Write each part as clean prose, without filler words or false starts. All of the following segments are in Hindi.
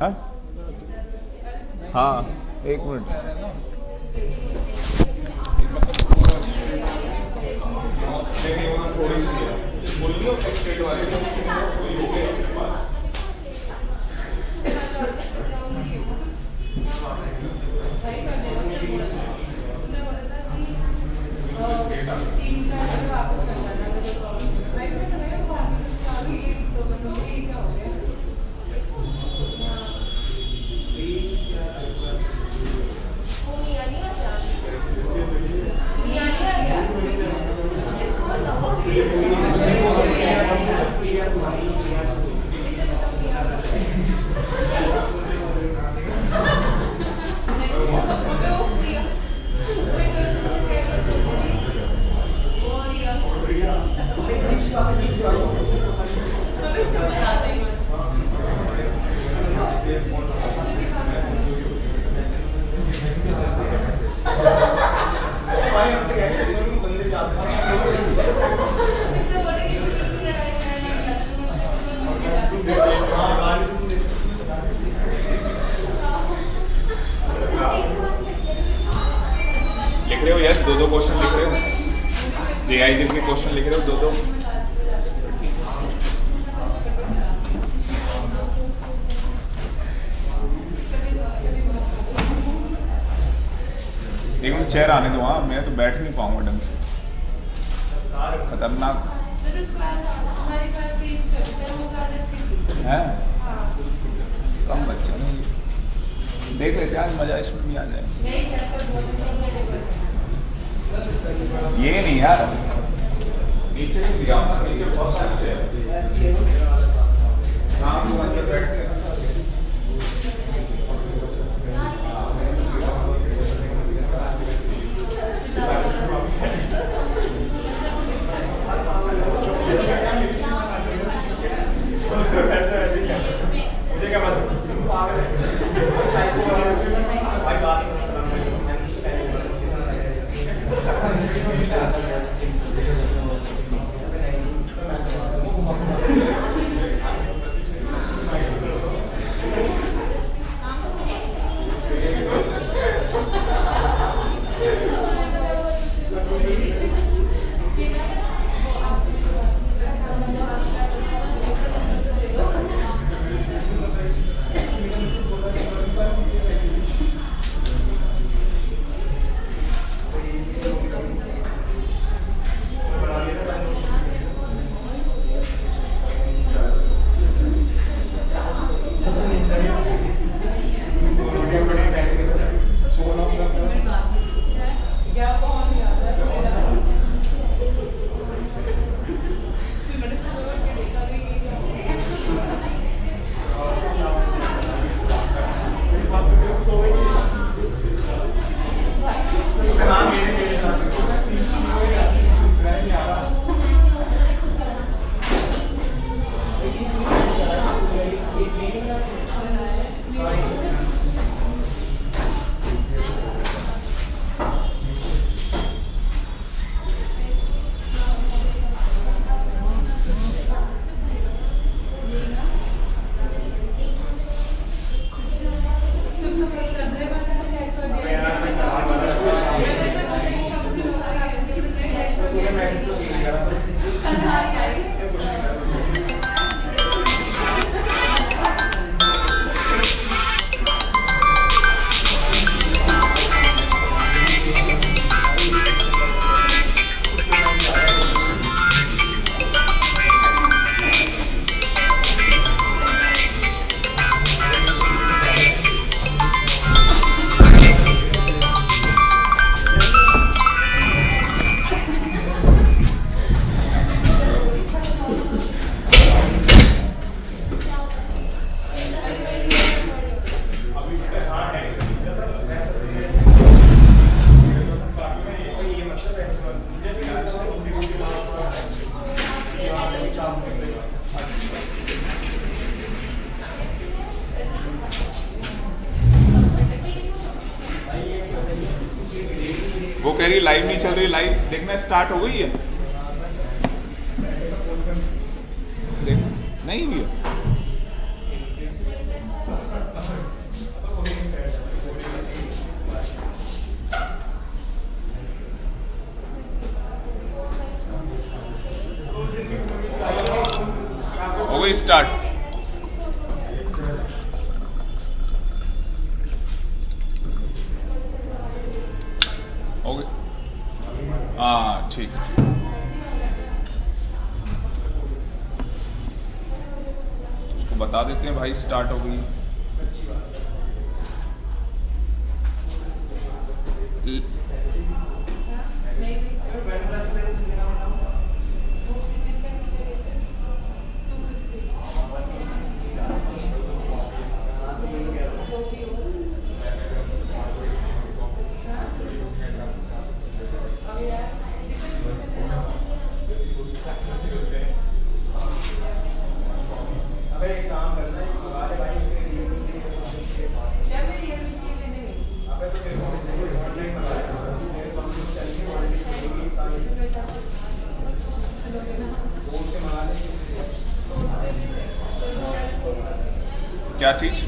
हाँ हाँ, एक मिनट। थोड़ी सी लिख रहे हो? यस, दो क्वेश्चन लिख रहे हो? जेआईजी के क्वेश्चन लिख रहे हो दो? एक मिनट, चेयर आने दो। हाँ, मैं तो बैठ नहीं पाऊंगा ढंग से, खतरनाक है। कम बच्चे नहीं, देख लेते हैं, आज मजा इसमें भी आ जाए। ये नहीं यार, नीचे नहीं दिया, नीचे बहुत सारे बैठते हैं। वो कह रही लाइव नहीं चल रही, लाइव देखना स्टार्ट हो गई है, देख नहीं हुई है। स्टार्ट। हो गई? हाँ ठीक है। उसको बता देते हैं भाई स्टार्ट हो गई। क्या चीज?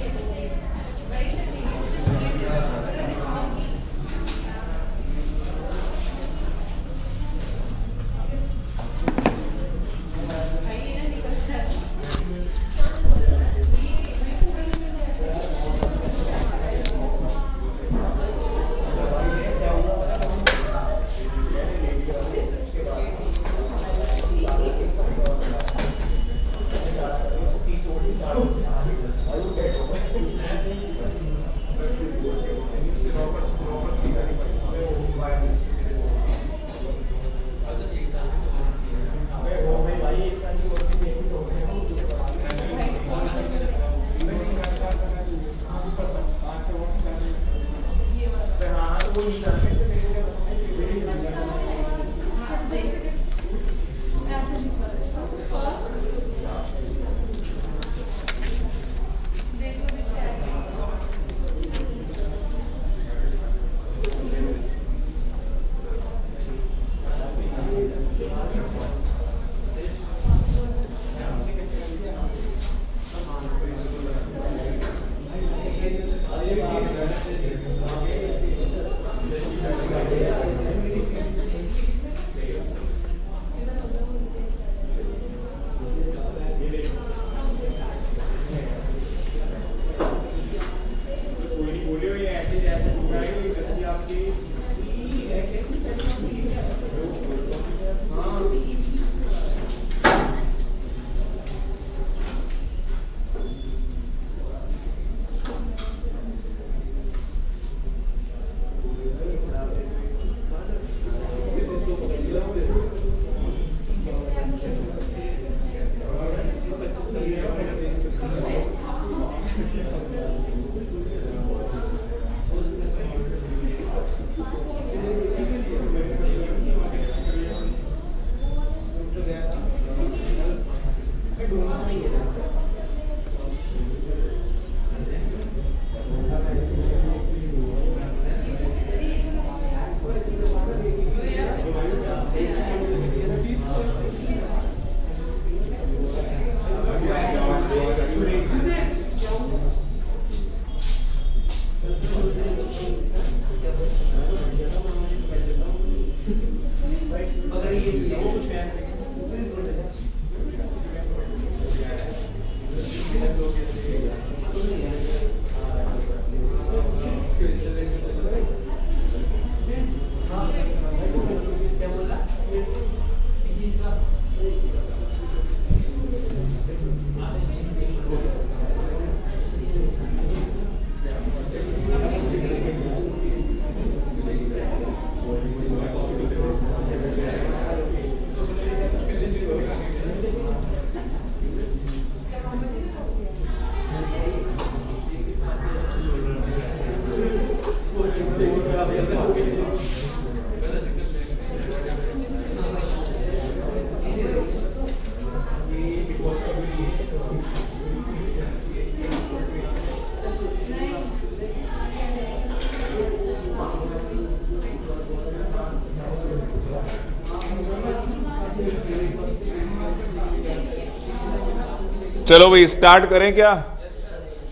चलो भाई स्टार्ट करें क्या?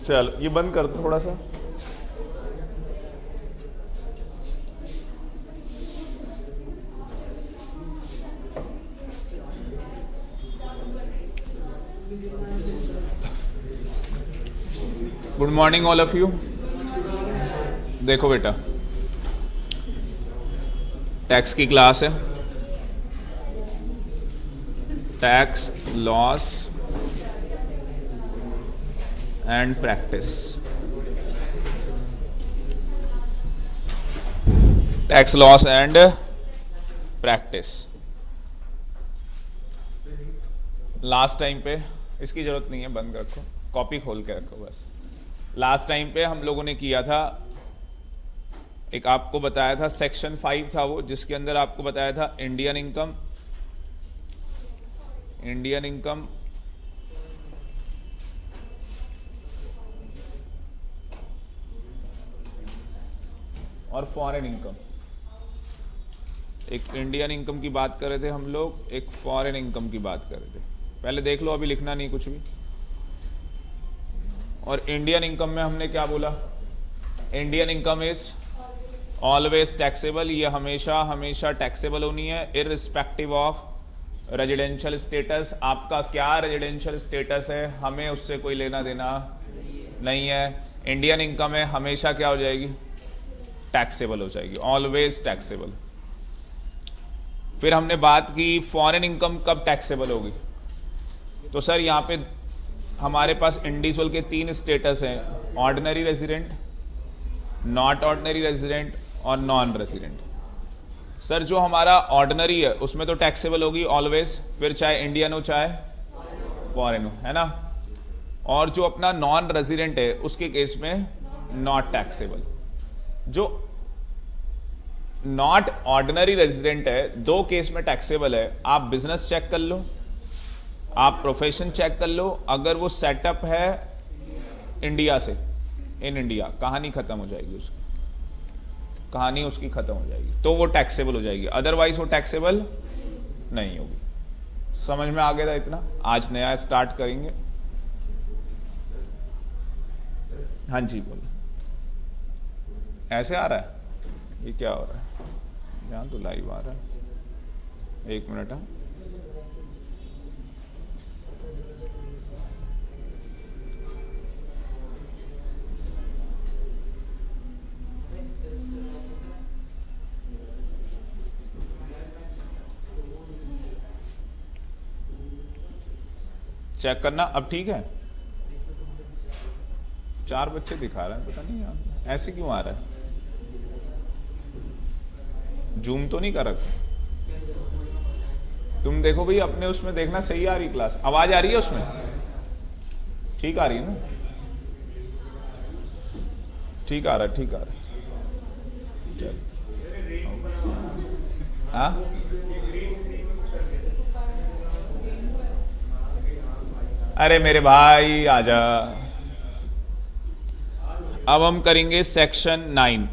चलो ये बंद कर दो थोड़ा सा। Good morning all of you. देखो बेटा, टैक्स की क्लास है, tax loss and practice. Tax loss and practice. Last time पे इसकी जरूरत नहीं है, बंद रखो, कॉपी खोल के रखो बस। लास्ट टाइम पे हम लोगों ने किया था, एक आपको बताया था सेक्शन 5 था वो, जिसके अंदर आपको बताया था इंडियन इनकम, इंडियन इनकम और फॉरेन इनकम। एक इंडियन इनकम की बात कर रहे थे हम लोग, एक फॉरेन इनकम की बात कर रहे थे। पहले देख लो, अभी लिखना नहीं कुछ भी। और इंडियन इनकम में हमने क्या बोला? Indian income is always taxable. ये हमेशा हमेशा टैक्सेबल होनी है, इररिस्पेक्टिव ऑफ रेजिडेंशियल स्टेटस। आपका क्या रेजिडेंशियल स्टेटस है, हमें उससे कोई लेना देना नहीं है। इंडियन इनकम है, हमेशा क्या हो जाएगी? टैक्सेबल हो जाएगी, ऑलवेज टैक्सेबल। फिर हमने बात की फॉरेन इनकम कब टैक्सेबल होगी। तो सर यहाँ पे हमारे पास इंडिविजुअल के 3 स्टेटस हैं, ordinary resident, not ordinary resident और नॉन रेजिडेंट। सर जो हमारा ऑर्डिनरी है उसमें तो टैक्सेबल होगी ऑलवेज, फिर चाहे इंडियन हो चाहे फॉरेन हो, है ना। और जो अपना नॉन रेजिडेंट है उसके केस में नॉट टैक्सेबल। जो नॉट ऑर्डिनरी रेजिडेंट है 2 केस में टैक्सेबल है। आप बिजनेस चेक कर लो, आप प्रोफेशन चेक कर लो, अगर वो सेटअप है इंडिया से, इन इंडिया, कहानी खत्म हो जाएगी उसकी, कहानी उसकी खत्म हो जाएगी, तो वो टैक्सेबल हो जाएगी, अदरवाइज वो टैक्सेबल नहीं होगी। समझ में आ गया था इतना? आज नया स्टार्ट करेंगे। हाँ जी बोलो। ऐसे आ रहा है? ये क्या हो रहा है? यहाँ तो लाइव आ रहा है। 1 मिनट। हाँ चेक करना, अब ठीक है। 4 बच्चे दिखा रहे हैं, पता नहीं यार ऐसे क्यों आ रहा है। जूम तो नहीं कर रखा? तुम देखो भाई अपने उसमें देखना, सही आ रही क्लास, आवाज आ रही है उसमें, ठीक आ रही है ना? ठीक आ रहा है, ठीक आ रहा है। चल हाँ, अरे मेरे भाई आजा। अब हम करेंगे सेक्शन 9,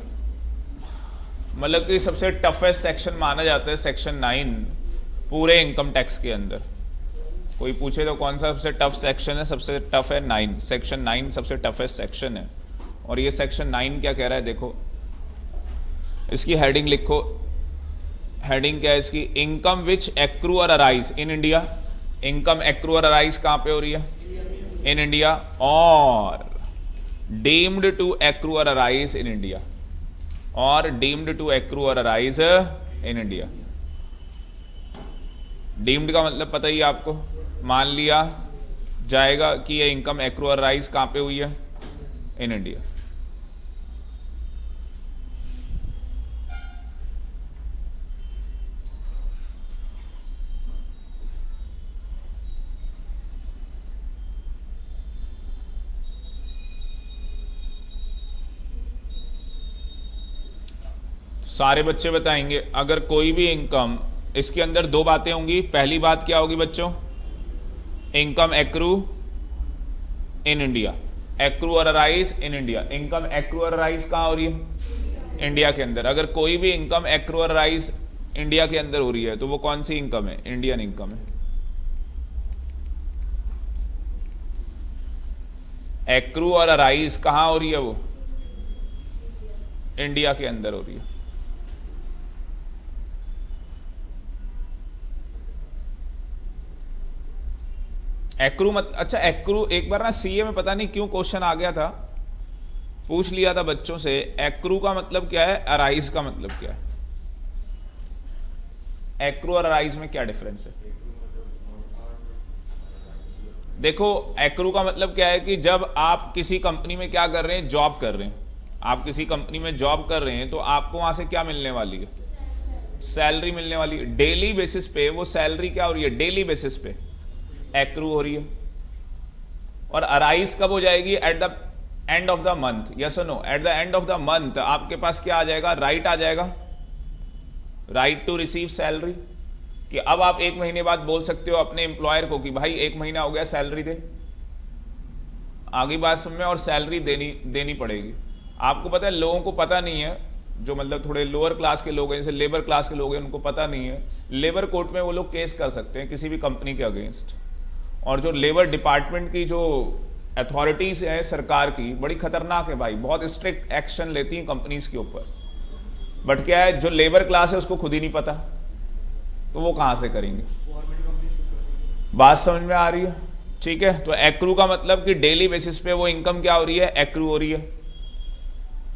मतलब कि सबसे टफेस्ट सेक्शन माना जाता है सेक्शन 9 पूरे इनकम टैक्स के अंदर। कोई पूछे तो कौन सा सबसे टफ सेक्शन है? सबसे टफ है 9, सेक्शन 9 सबसे टफेस्ट सेक्शन है। और ये सेक्शन 9 क्या कह रहा है देखो, इसकी हेडिंग लिखो। हेडिंग क्या है इसकी? इनकम विच एक्रू और arise in India. Income accrue और अराइज कहां पे हो रही है? इन इंडिया। और डीम्ड टू एक्रू और अराइज इन इंडिया, और डीम्ड टू एक्रू और अराइज इन इंडिया। डीम्ड का मतलब पता ही आपको, मान लिया जाएगा कि ये इनकम एक्रू और अराइज कहां पे हुई है? In India. सारे बच्चे बताएंगे। अगर कोई भी इनकम, इसके अंदर 2 बातें होंगी। पहली बात क्या होगी बच्चों? Income accrue in India, accrue और arise in India. Income accrue और अराइज कहां हो रही है? इंडिया के अंदर। अगर कोई भी इनकम एक्रू और अराइज इंडिया के अंदर हो रही है तो वो कौन सी इनकम है? इंडियन इनकम है। एक्रू और अराइज कहां हो रही है? वो इंडिया के अंदर हो रही है। एक्रू मत, अच्छा एक्रू एक बार ना सीए में पता नहीं क्यों क्वेश्चन आ गया था, पूछ लिया था बच्चों से, एक्रू का मतलब क्या है, अराइज का मतलब क्या है? एक्रू और अराइज में क्या डिफरेंस है? देखो, एक्रू का मतलब क्या है कि जब आप किसी कंपनी में क्या कर रहे हैं, जॉब कर रहे हैं, आप किसी कंपनी में जॉब कर रहे हैं, तो आपको वहां से क्या मिलने वाली है? सैलरी मिलने वाली है। डेली बेसिस पे वो सैलरी क्या हो रही है? डेली बेसिस पे एक्रू हो रही है। और अराइज कब हो जाएगी? At the end of the month. Yes और no? At the end of the month आपके पास क्या आ जाएगा? राइट आ जाएगा, राइट टू रिसीव सैलरी। कि अब आप 1 महीने बाद बोल सकते हो अपने एम्प्लॉयर को कि भाई 1 महीना हो गया, सैलरी दे। आगे बात समझ में? और सैलरी देनी पड़ेगी। आपको पता है, लोगों को पता नहीं है, जो मतलब थोड़े लोअर क्लास के लोग हैं, जैसे लेबर क्लास के लोग हैं, उनको पता नहीं है, लेबर कोर्ट में वो लोग केस कर सकते हैं किसी भी कंपनी के अगेंस्ट। और जो लेबर डिपार्टमेंट की जो अथॉरिटीज है सरकार की, बड़ी खतरनाक है भाई, बहुत स्ट्रिक्ट एक्शन लेती हैं कंपनीज के ऊपर। बट क्या है, जो लेबर क्लास है उसको खुद ही नहीं पता, तो वो कहां से करेंगे? बात समझ में आ रही है? ठीक है। तो एक्रू का मतलब कि डेली बेसिस पे वो इनकम क्या हो रही है? एक्रू हो रही है।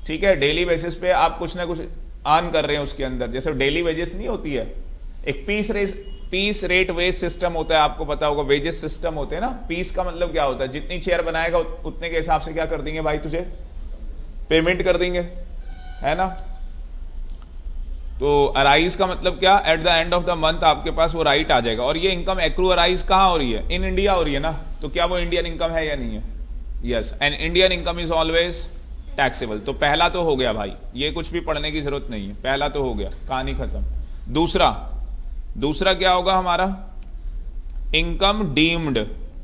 ठीक है, डेली बेसिस पे आप कुछ ना कुछ अर्न कर रहे हैं उसके अंदर। जैसे डेली वेजेस नहीं होती है, एक पीस रेट वेज सिस्टम होता है, आपको पता होगा, वेजेस सिस्टम होते हैं ना। पीस का मतलब क्या होता है? जितनी चेयर बनाएगा उतने के हिसाब से क्या कर देंगे भाई, तुझे पेमेंट कर देंगे, है ना। तो अराइज का मतलब क्या? Eight the end of the month आपके पास वो राइट आ जाएगा। और ये इनकम एक्रू अराइज कहां हो रही है? इन इंडिया हो रही है ना। तो क्या वो इंडियन इनकम है या नहीं है? Yes, and Indian income is always taxable. तो पहला तो हो गया भाई, ये कुछ भी पढ़ने की जरूरत नहीं है, पहला तो हो गया, कहानी खत्म। दूसरा क्या होगा हमारा? Income deemed.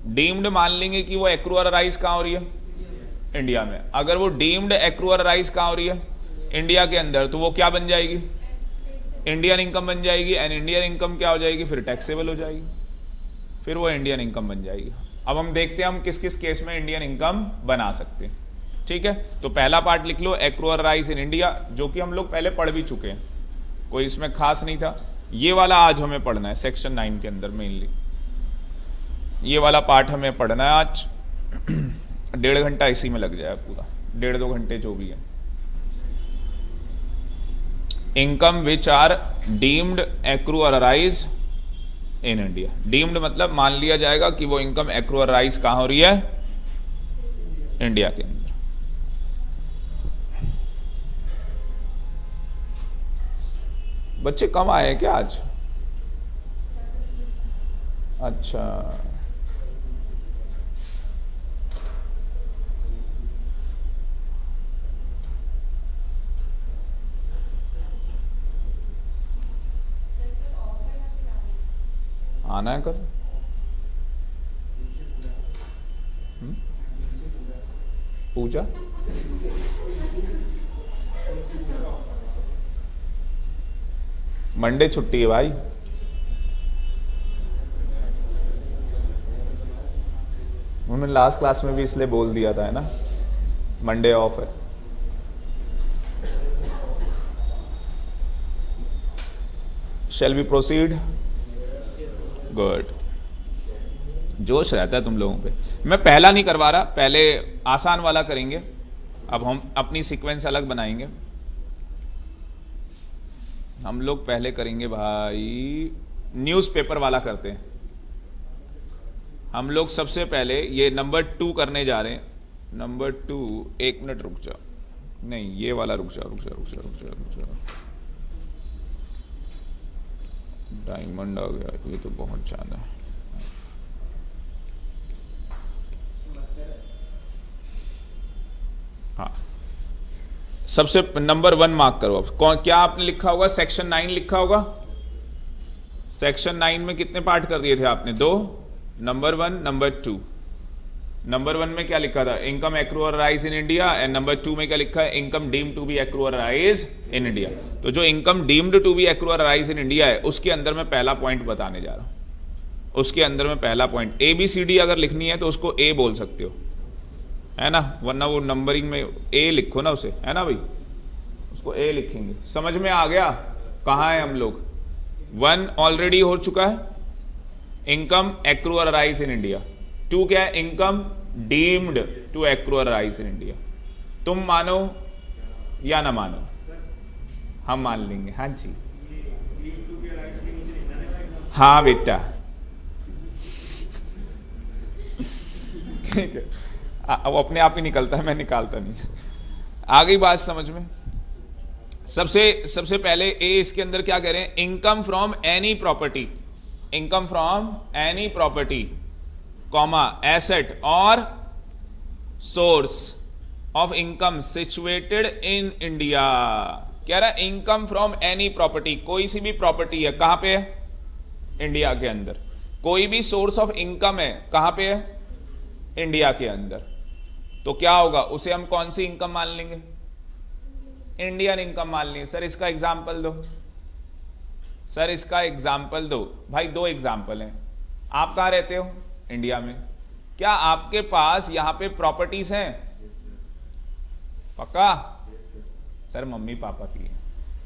डीम्ड मान लेंगे कि वो एक्रू और अराइज कहां हो रही है? इंडिया में। अगर वो डीम्ड एक्रू और अराइज कहां हो रही है? इंडिया के अंदर। तो वो क्या बन जाएगी? इंडियन इनकम बन जाएगी। एंड इंडियन इनकम क्या हो जाएगी? फिर टैक्सेबल हो जाएगी, फिर वो इंडियन इनकम बन जाएगी। अब हम देखते हैं हम किस किस केस में इंडियन इनकम बना सकते हैं। ठीक है, तो पहला पार्ट लिख लो, एक्रू और अराइज इन इंडिया, जो कि हम लोग पहले पढ़ भी चुके हैं, कोई इसमें खास नहीं था। ये वाला आज हमें पढ़ना है सेक्शन 9 के अंदर मेनली, ये वाला पार्ट हमें पढ़ना है आज। 1.5 घंटा इसी में लग जाए पूरा, 1.5-2 घंटे जो भी है। Income which are deemed accrue और अराइज इन इंडिया। डीम्ड मतलब मान लिया जाएगा कि वो इनकम एक्रू और अराइज कहां हो रही है? इंडिया के अंदर। बच्चे कम आए हैं क्या आज? अच्छा, आना है कल? पूजा मंडे छुट्टी है भाई। उन्होंने लास्ट क्लास में भी इसलिए बोल दिया था, है ना, मंडे ऑफ है। Shall we proceed? गुड। जोश रहता है तुम लोगों पे। मैं पहला नहीं करवा रहा, पहले आसान वाला करेंगे। अब हम अपनी सीक्वेंस अलग बनाएंगे। हम लोग पहले करेंगे भाई, न्यूज़पेपर वाला करते हैं हम लोग। सबसे पहले ये नंबर 2 करने जा रहे हैं। नंबर 2, 1 मिनट रुक जाओ, नहीं ये वाला रुक जाओ। डायमंड आ गया, ये तो बहुत ज्यादा है। हाँ, सबसे नंबर 1 मार्क करो। अब क्या आपने लिखा होगा? सेक्शन 9 लिखा होगा। सेक्शन 9 में कितने पार्ट कर दिए थे आपने? 2, नंबर 1, नंबर 2। नंबर 1 में क्या लिखा था? इनकम एक्रू और arise in India. And number 2 में क्या लिखा है? Income deemed to be accrue और अराइज इन इंडिया। तो जो income deemed to be accrue और अराइज इन इंडिया है, उसके अंदर मैं पहला पॉइंट बताने जा रहा हूं। उसके अंदर में पहला पॉइंट ABCD अगर लिखनी है तो उसको A बोल सकते हो, है ना, वरना वो नंबरिंग में A लिखो ना उसे, है ना भाई, उसको A लिखेंगे। समझ में आ गया? कहां है हम लोग? 1 ऑलरेडी हो चुका है, इनकम एक्रू और अराइज इन इंडिया। 2 क्या है? इनकम डीम्ड टू एक्रू और अराइज इन इंडिया। तुम मानो या ना मानो, हम मान लेंगे। हाँ जी, हाँ बेटा, ठीक है। वो अपने आप ही निकलता है, मैं निकालता नहीं। आ गई बात समझ में? सबसे पहले ए इसके अंदर क्या कह रहे हैं, income from any property, income from any property comma asset और source of income situated in India. कह रहा है इनकम फ्रॉम एनी प्रॉपर्टी, कोई सी भी प्रॉपर्टी है, कहां पे है? इंडिया के अंदर। कोई भी सोर्स ऑफ इनकम है, कहां पे है? इंडिया के अंदर। तो क्या होगा, उसे हम कौन सी इनकम मान लेंगे? इंडियन इनकम मान लेंगे। सर इसका एग्जाम्पल दो, सर इसका एग्जाम्पल दो। भाई दो एग्जाम्पल हैं। आप कहां रहते हो? इंडिया में। क्या आपके पास यहां पे प्रॉपर्टीज हैं? पक्का? सर मम्मी पापा की है।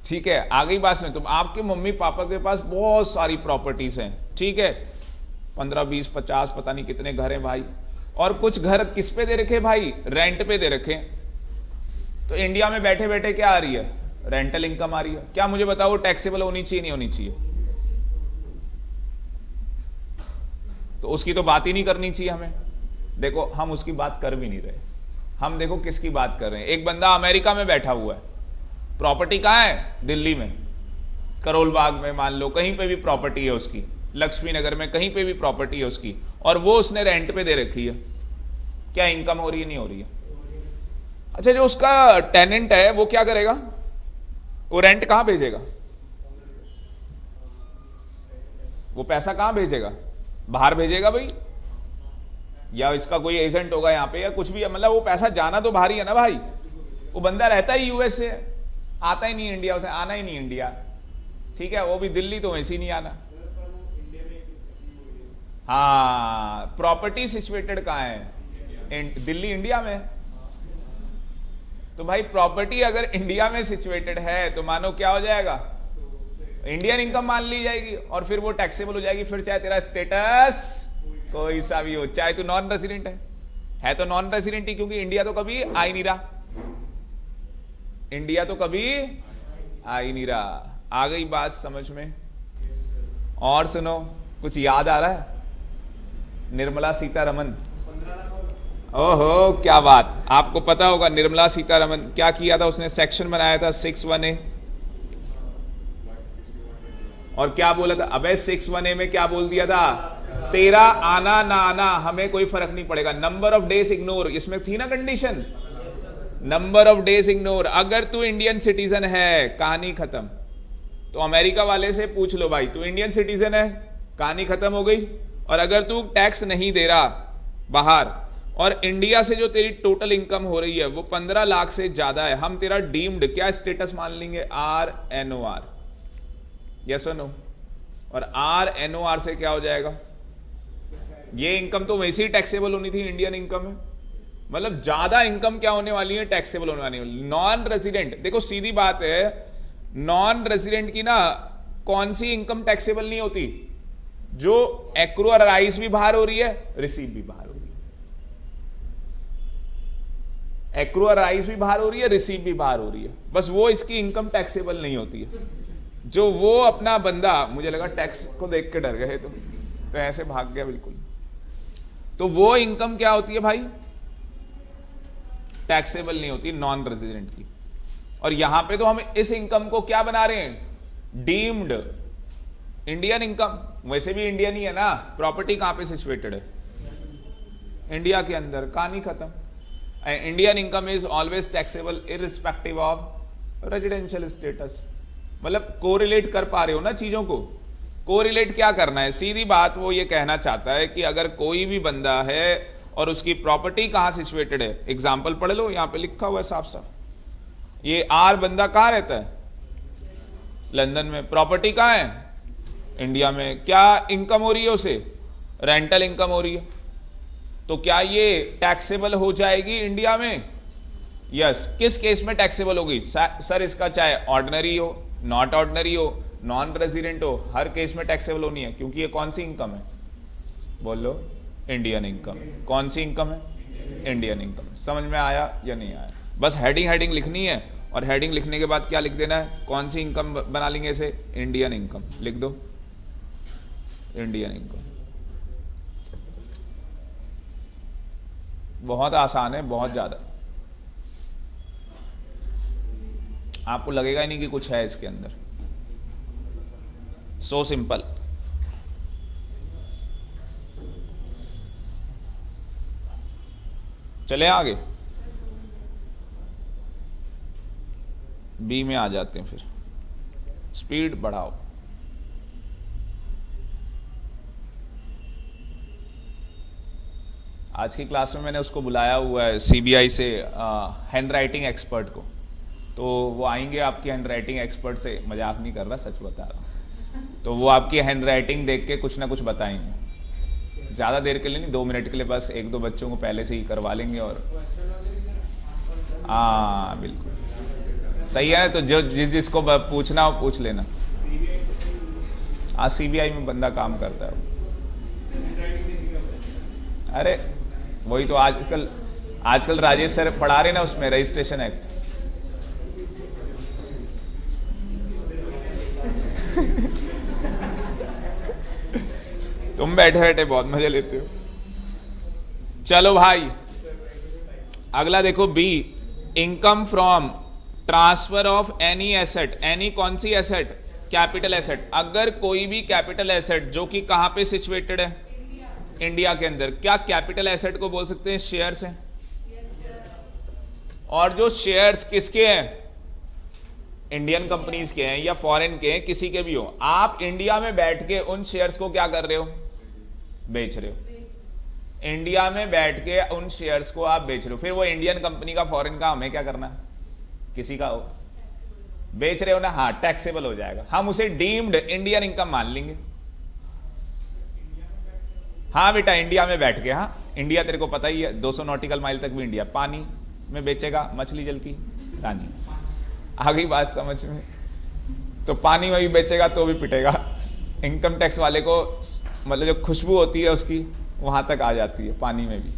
ठीक है, आ गई बात में। तुम आपके मम्मी पापा के पास बहुत सारी प्रॉपर्टीज हैं, ठीक है, 15 20 50 पता नहीं कितने घर हैं भाई। और कुछ घर किस पे दे रखे भाई? रेंट पे दे रखे। तो इंडिया में बैठे बैठे क्या आ रही है? रेंटल इनकम आ रही है। क्या मुझे बताओ वो टैक्सेबल होनी चाहिए, नहीं होनी चाहिए? तो उसकी तो बात ही नहीं करनी चाहिए हमें। देखो हम उसकी बात कर भी नहीं रहे, हम देखो किसकी बात कर रहे हैं। एक बंदा अमेरिका में बैठा हुआ है, प्रॉपर्टी कहां है? दिल्ली में, करोल बाग में, मान लो कहीं पे भी प्रॉपर्टी है उसकी, लक्ष्मी नगर में कहीं पे भी प्रॉपर्टी है उसकी, और वो उसने रेंट पे दे रखी है। क्या इनकम हो रही है? नहीं हो रही है। अच्छा, जो उसका टेनेंट है वो क्या करेगा? वो रेंट कहां भेजेगा? वो पैसा कहां भेजेगा? बाहर भेजेगा भाई, या इसका कोई एजेंट होगा यहां पे, या कुछ भी है। मतलब वो पैसा जाना तो बाहर ही है ना भाई। वो बंदा रहता ही यूएस से, आता ही नहीं इंडिया, उसे आना ही नहीं इंडिया, ठीक है। वो भी दिल्ली तो वैसे ही नहीं आना। हाँ, प्रॉपर्टी सिचुएटेड कहां है? दिल्ली, इंडिया में। तो भाई प्रॉपर्टी अगर इंडिया में सिचुएटेड है तो मानो क्या हो जाएगा? इंडियन इनकम मान ली जाएगी, और फिर वो टैक्सेबल हो जाएगी। फिर चाहे तेरा स्टेटस कोई सा भी हो, चाहे तू नॉन रेजिडेंट है तो नॉन रेजिडेंट ही, क्योंकि इंडिया तो कभी आ ही नहीं रहा, इंडिया तो कभी आ ही नहीं रहा। आ गई बात समझ में? और सुनो, कुछ याद आ रहा है? निर्मला सीतारमन, ओहो क्या बात। आपको पता होगा निर्मला सीतारमन क्या किया था? उसने सेक्शन बनाया था 61A, और क्या बोला था? अबे 61A में क्या बोल दिया था? तेरा आना ना आना हमें कोई फर्क नहीं पड़ेगा, नंबर ऑफ डेज इग्नोर। इसमें थी ना condition, number of days ignore. अगर तू इंडियन सिटीजन है, कहानी खत्म। तो अमेरिका वाले से पूछ लो भाई, तू इंडियन सिटीजन है, कहानी खत्म हो गई। और अगर तू टैक्स नहीं दे रहा बाहर, और इंडिया से जो तेरी टोटल इनकम हो रही है वो 15 लाख से ज्यादा है, हम तेरा डीम्ड क्या स्टेटस मान लेंगे? RNOR, यस और नो। और RNOR से क्या हो जाएगा? ये इनकम तो वैसे ही टैक्सेबल होनी थी, इंडियन इनकम है। मतलब ज्यादा इनकम क्या होने वाली है? टैक्सेबल होने वाली है। नॉन रेजिडेंट, देखो सीधी बात है, नॉन रेजिडेंट की ना कौन सी इनकम टैक्सेबल नहीं होती? जो एक्रू और राइस भी बाहर हो रही है, रिसीव भी बाहर हो रही है। एक्रू और राइस भी बाहर हो रही है, रिसीव भी बाहर हो रही है, बस वो इसकी इनकम टैक्सेबल नहीं होती है। जो वो अपना बंदा, मुझे लगा टैक्स को देख के डर गए तो ऐसे भाग गया बिल्कुल। तो वो इनकम क्या होती है भाई? टैक्सेबल नहीं होती नॉन रेजिडेंट की। और यहां पे तो हम इस इनकम को क्या बना रहे हैं? Deemed Indian income. वैसे भी इंडियन ही है ना, प्रॉपर्टी कहां पे सिचुएटेड है? इंडिया के अंदर, कहानी खत्म। Indian income is always taxable irrespective of residential status. मतलब कोरिलेट कर पा रहे हो ना चीजों को? कोरिलेट क्या करना है? सीधी बात, वो ये कहना चाहता है कि अगर कोई भी बंदा है और उसकी प्रॉपर्टी कहां सिचुएटेड है, एग्जाम्पल पढ़ लो, यहां पे लिखा हुआ है साफ साफ। ये आर बंदा कहां रहता है? लंदन में। प्रॉपर्टी कहां है? इंडिया में। क्या इनकम हो रही है उसे? रेंटल इनकम हो रही है। तो क्या ये टैक्सेबल हो जाएगी इंडिया में? यस। किस केस में टैक्सेबल होगी? सर इसका चाहे ऑर्डिनरी हो, नॉट ऑर्डिनरी हो, नॉन रेजिडेंट हो, हर केस में टैक्सेबल होनी है, क्योंकि ये कौन सी इनकम है? बोलो। Indian income. कौन सी इनकम है? Indian income. समझ में आया या नहीं आया? बस हेडिंग हेडिंग लिखनी है, और हेडिंग लिखने के बाद क्या लिख देना है, कौन सी इनकम बना लेंगे इसे, इंडियन इनकम लिख दो, इंडियन इनकम। बहुत आसान है, बहुत ज्यादा, आपको लगेगा ही नहीं कि कुछ है इसके अंदर, सो सिंपल। चले आगे, बी में आ जाते हैं, फिर स्पीड बढ़ाओ। आज की क्लास में मैंने उसको बुलाया हुआ है सीबीआई से, हैंड राइटिंग एक्सपर्ट को, तो वो आएंगे आपकी हैंड राइटिंग एक्सपर्ट से, मजाक नहीं कर रहा, सच बता रहा हूँ, तो वो आपकी हैंड राइटिंग देख के कुछ ना कुछ बताएंगे, ज़्यादा देर के लिए नहीं, 2 मिनट के लिए, बस 1-2 बच्चों को पहले से ही करवा लेंगे। और हाँ बिल्कुल सही है, तो जो जिसको पूछना हो पूछ लेना। हाँ सीबीआई में बंदा काम करता है। अरे वही तो आजकल राजेश सर पढ़ा रहे ना उसमें, रजिस्ट्रेशन एक्ट। तुम बैठे बैठे बहुत मजे लेते हो। चलो भाई अगला देखो, B, income from transfer of any asset. Any कौन सी एसेट, कैपिटल एसेट। अगर कोई भी कैपिटल एसेट जो कि कहां पे सिचुएटेड है, इंडिया के अंदर, क्या कैपिटल एसेट को बोल सकते हैं शेयर्स हैं। और जो शेयर्स किसके हैं, इंडियन कंपनीज के हैं या फॉरेन के हैं, किसी के भी हो, आप इंडिया में बैठ के उन शेयर्स को क्या कर रहे हो, बेच रहे हो। इंडिया में बैठ के उन शेयर्स को आप बेच रहे हो, फिर वो इंडियन कंपनी का फॉरेन का हमें क्या करना, किसी का हो, बेच रहे हो ना, हाँ टैक्सेबल हो जाएगा, हम उसे डीम्ड इंडियन इनकम मान लेंगे। हाँ बेटा इंडिया में बैठ के, हाँ इंडिया तेरे को पता ही है 200 नॉटिकल माइल तक भी इंडिया, पानी में बेचेगा मछली जल की रानी, आ गई बात समझ में। तो पानी में भी बेचेगा तो भी पिटेगा, इनकम टैक्स वाले को मतलब जो खुशबू होती है उसकी वहां तक आ जाती है, पानी में भी।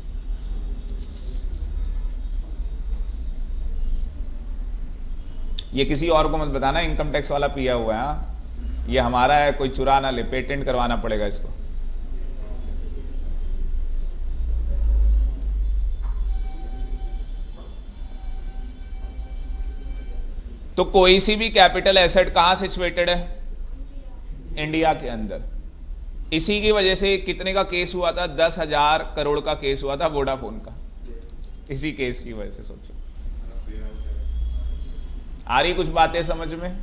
ये किसी और को मत बताना इनकम टैक्स वाला पिया हुआ है, हाँ ये हमारा है, कोई चुरा ना ले, पेटेंट करवाना पड़ेगा इसको। तो कोई सी भी कैपिटल एसेट कहां सिचुएटेड है, इंडिया के अंदर। इसी की वजह से कितने का केस हुआ था, 10,000 करोड़ का केस हुआ था वोडाफोन का, इसी केस की वजह से। सोचो आ रही कुछ बातें समझ में,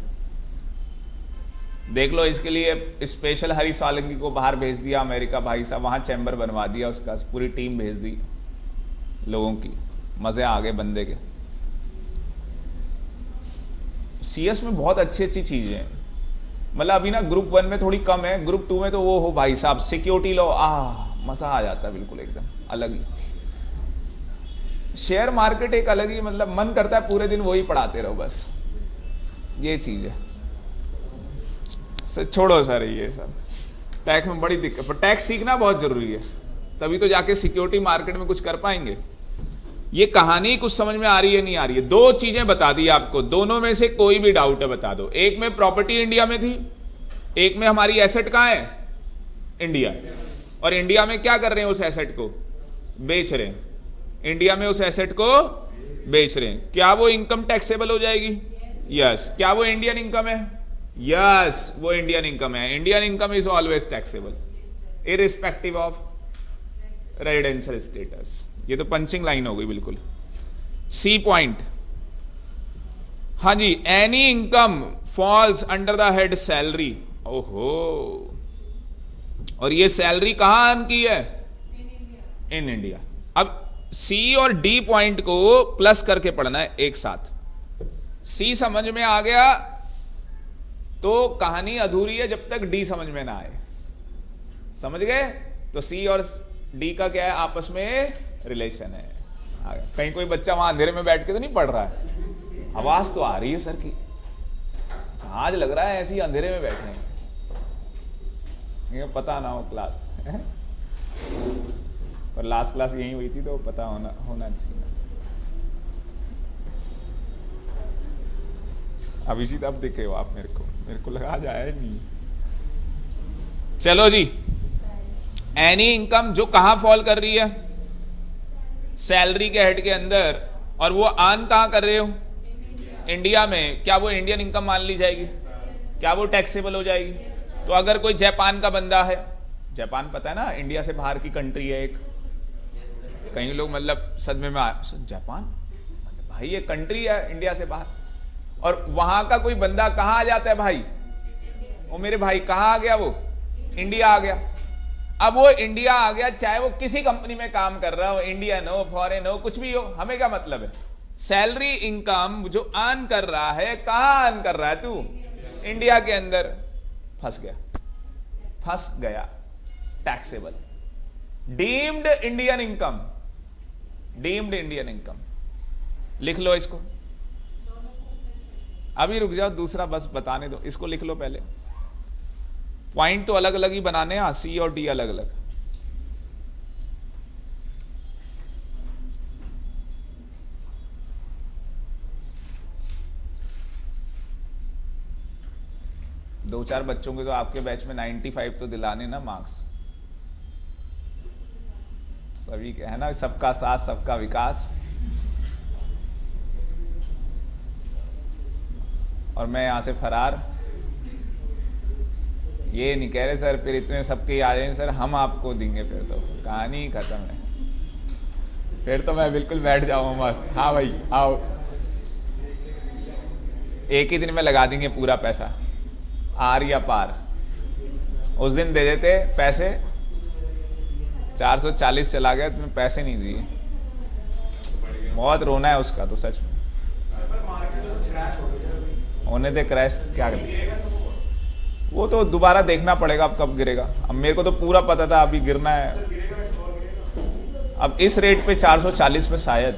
देख लो। इसके लिए स्पेशल हरी सालंगी को बाहर भेज दिया अमेरिका, भाई साहब वहां चैम्बर बनवा दिया उसका, पूरी टीम भेज दी लोगों की, मजे आ गए बंदे के। सीएस में बहुत अच्छी अच्छी चीजें हैं, मतलब अभी ना ग्रुप 1 में थोड़ी कम है, ग्रुप 2 में तो वो हो भाई साहब, सिक्योरिटी लो, मजा आ जाता है, बिल्कुल एकदम अलग ही। शेयर मार्केट एक अलग ही, मतलब मन करता है पूरे दिन वही पढ़ाते रहो बस, ये चीज है। छोड़ो सर ये सब, टैक्स में बड़ी दिक्कत, पर टैक्स सीखना बहुत जरूरी है, तभी तो जाके सिक्योरिटी मार्केट में कुछ कर पाएंगे। ये कहानी कुछ समझ में आ रही है नहीं आ रही है, 2 चीजें बता दी आपको, दोनों में से कोई भी डाउट है बता दो। एक में प्रॉपर्टी इंडिया में थी, एक में हमारी एसेट कहां है, इंडिया, और इंडिया में क्या कर रहे हैं, उस एसेट को बेच रहे हैं, इंडिया में उस एसेट को बेच रहे हैं। क्या वो इनकम टैक्सेबल हो जाएगी, यस। क्या वो इंडियन इनकम है, यस वो इंडियन इनकम है। Indian income is always taxable irrespective of residential status. ये तो पंचिंग लाइन हो गई बिल्कुल। सी पॉइंट, हाँ जी, any income falls under the head salary. ओहो, और ये सैलरी कहां अर्न की है, इन इंडिया। अब सी और डी पॉइंट को प्लस करके पढ़ना है एक साथ। सी समझ में आ गया तो कहानी अधूरी है जब तक डी समझ में ना आए, समझ गए। तो सी और डी का क्या है, आपस में रिलेशन है। कहीं कोई बच्चा वहां अंधेरे में बैठ के तो नहीं पढ़ रहा है, आवाज तो आ रही है सर की, जहाज लग रहा है ऐसे ही अंधेरे में बैठे हैं, पता ना हो क्लास पर लास्ट क्लास यही हुई थी तो पता होना चाहिए। अभिजीत अब दिखे हो आप मेरे को लगा जाए नहीं। चलो जी, एनी इनकम जो कहां फॉल कर रही है, सैलरी के हेड के अंदर, और वो अर्न कहां कर रहे हो, इंडिया में, क्या वो इंडियन इनकम मान ली जाएगी? क्या वो टैक्सेबल हो जाएगी? तो अगर कोई जापान का बंदा है, जापान पता है ना इंडिया से बाहर की कंट्री है एक, कई लोग मतलब सदमे में जापान भाई ये कंट्री है इंडिया से बाहर, और वहां का कोई बंदा कहां आ जाता है भाई, वो मेरे भाई कहां आ गया, वो इंडिया आ गया। अब वो इंडिया आ गया, चाहे वो किसी कंपनी में काम कर रहा हो, इंडियन हो फॉरेन हो कुछ भी हो, हमें क्या मतलब है, सैलरी इनकम जो अर्न कर रहा है, कहां अर्न कर रहा है तू, इंडिया के अंदर, फंस गया, taxable, deemed Indian income, deemed Indian income. लिख लो इसको, अभी रुक जाओ, दूसरा बस बताने दो, इसको लिख लो पहले, पॉइंट तो अलग अलग ही बनाने हैं, सी और डी अलग अलग। दो चार बच्चों के तो आपके बैच में 95 तो दिलाने ना मार्क्स, सभी के है ना, सबका साथ सबका विकास। और मैं यहां से फरार, ये नहीं कह रहे सर फिर इतने सबके आ जाए सर हम आपको देंगे, फिर तो कहानी खत्म है, फिर तो मैं बिल्कुल बैठ जाऊंगा मस्त, हाँ भाई आओ, एक ही दिन में लगा देंगे पूरा पैसा, आर या पार। उस दिन दे देते पैसे, 440 चला गया, तुम्हें पैसे नहीं दिए, बहुत रोना है उसका तो सच में, होने दे क्रैश, क्या करें, वो तो दोबारा देखना पड़ेगा अब कब गिरेगा। अब मेरे को तो पूरा पता था अभी गिरना है, अब इस रेट पे 440 पे शायद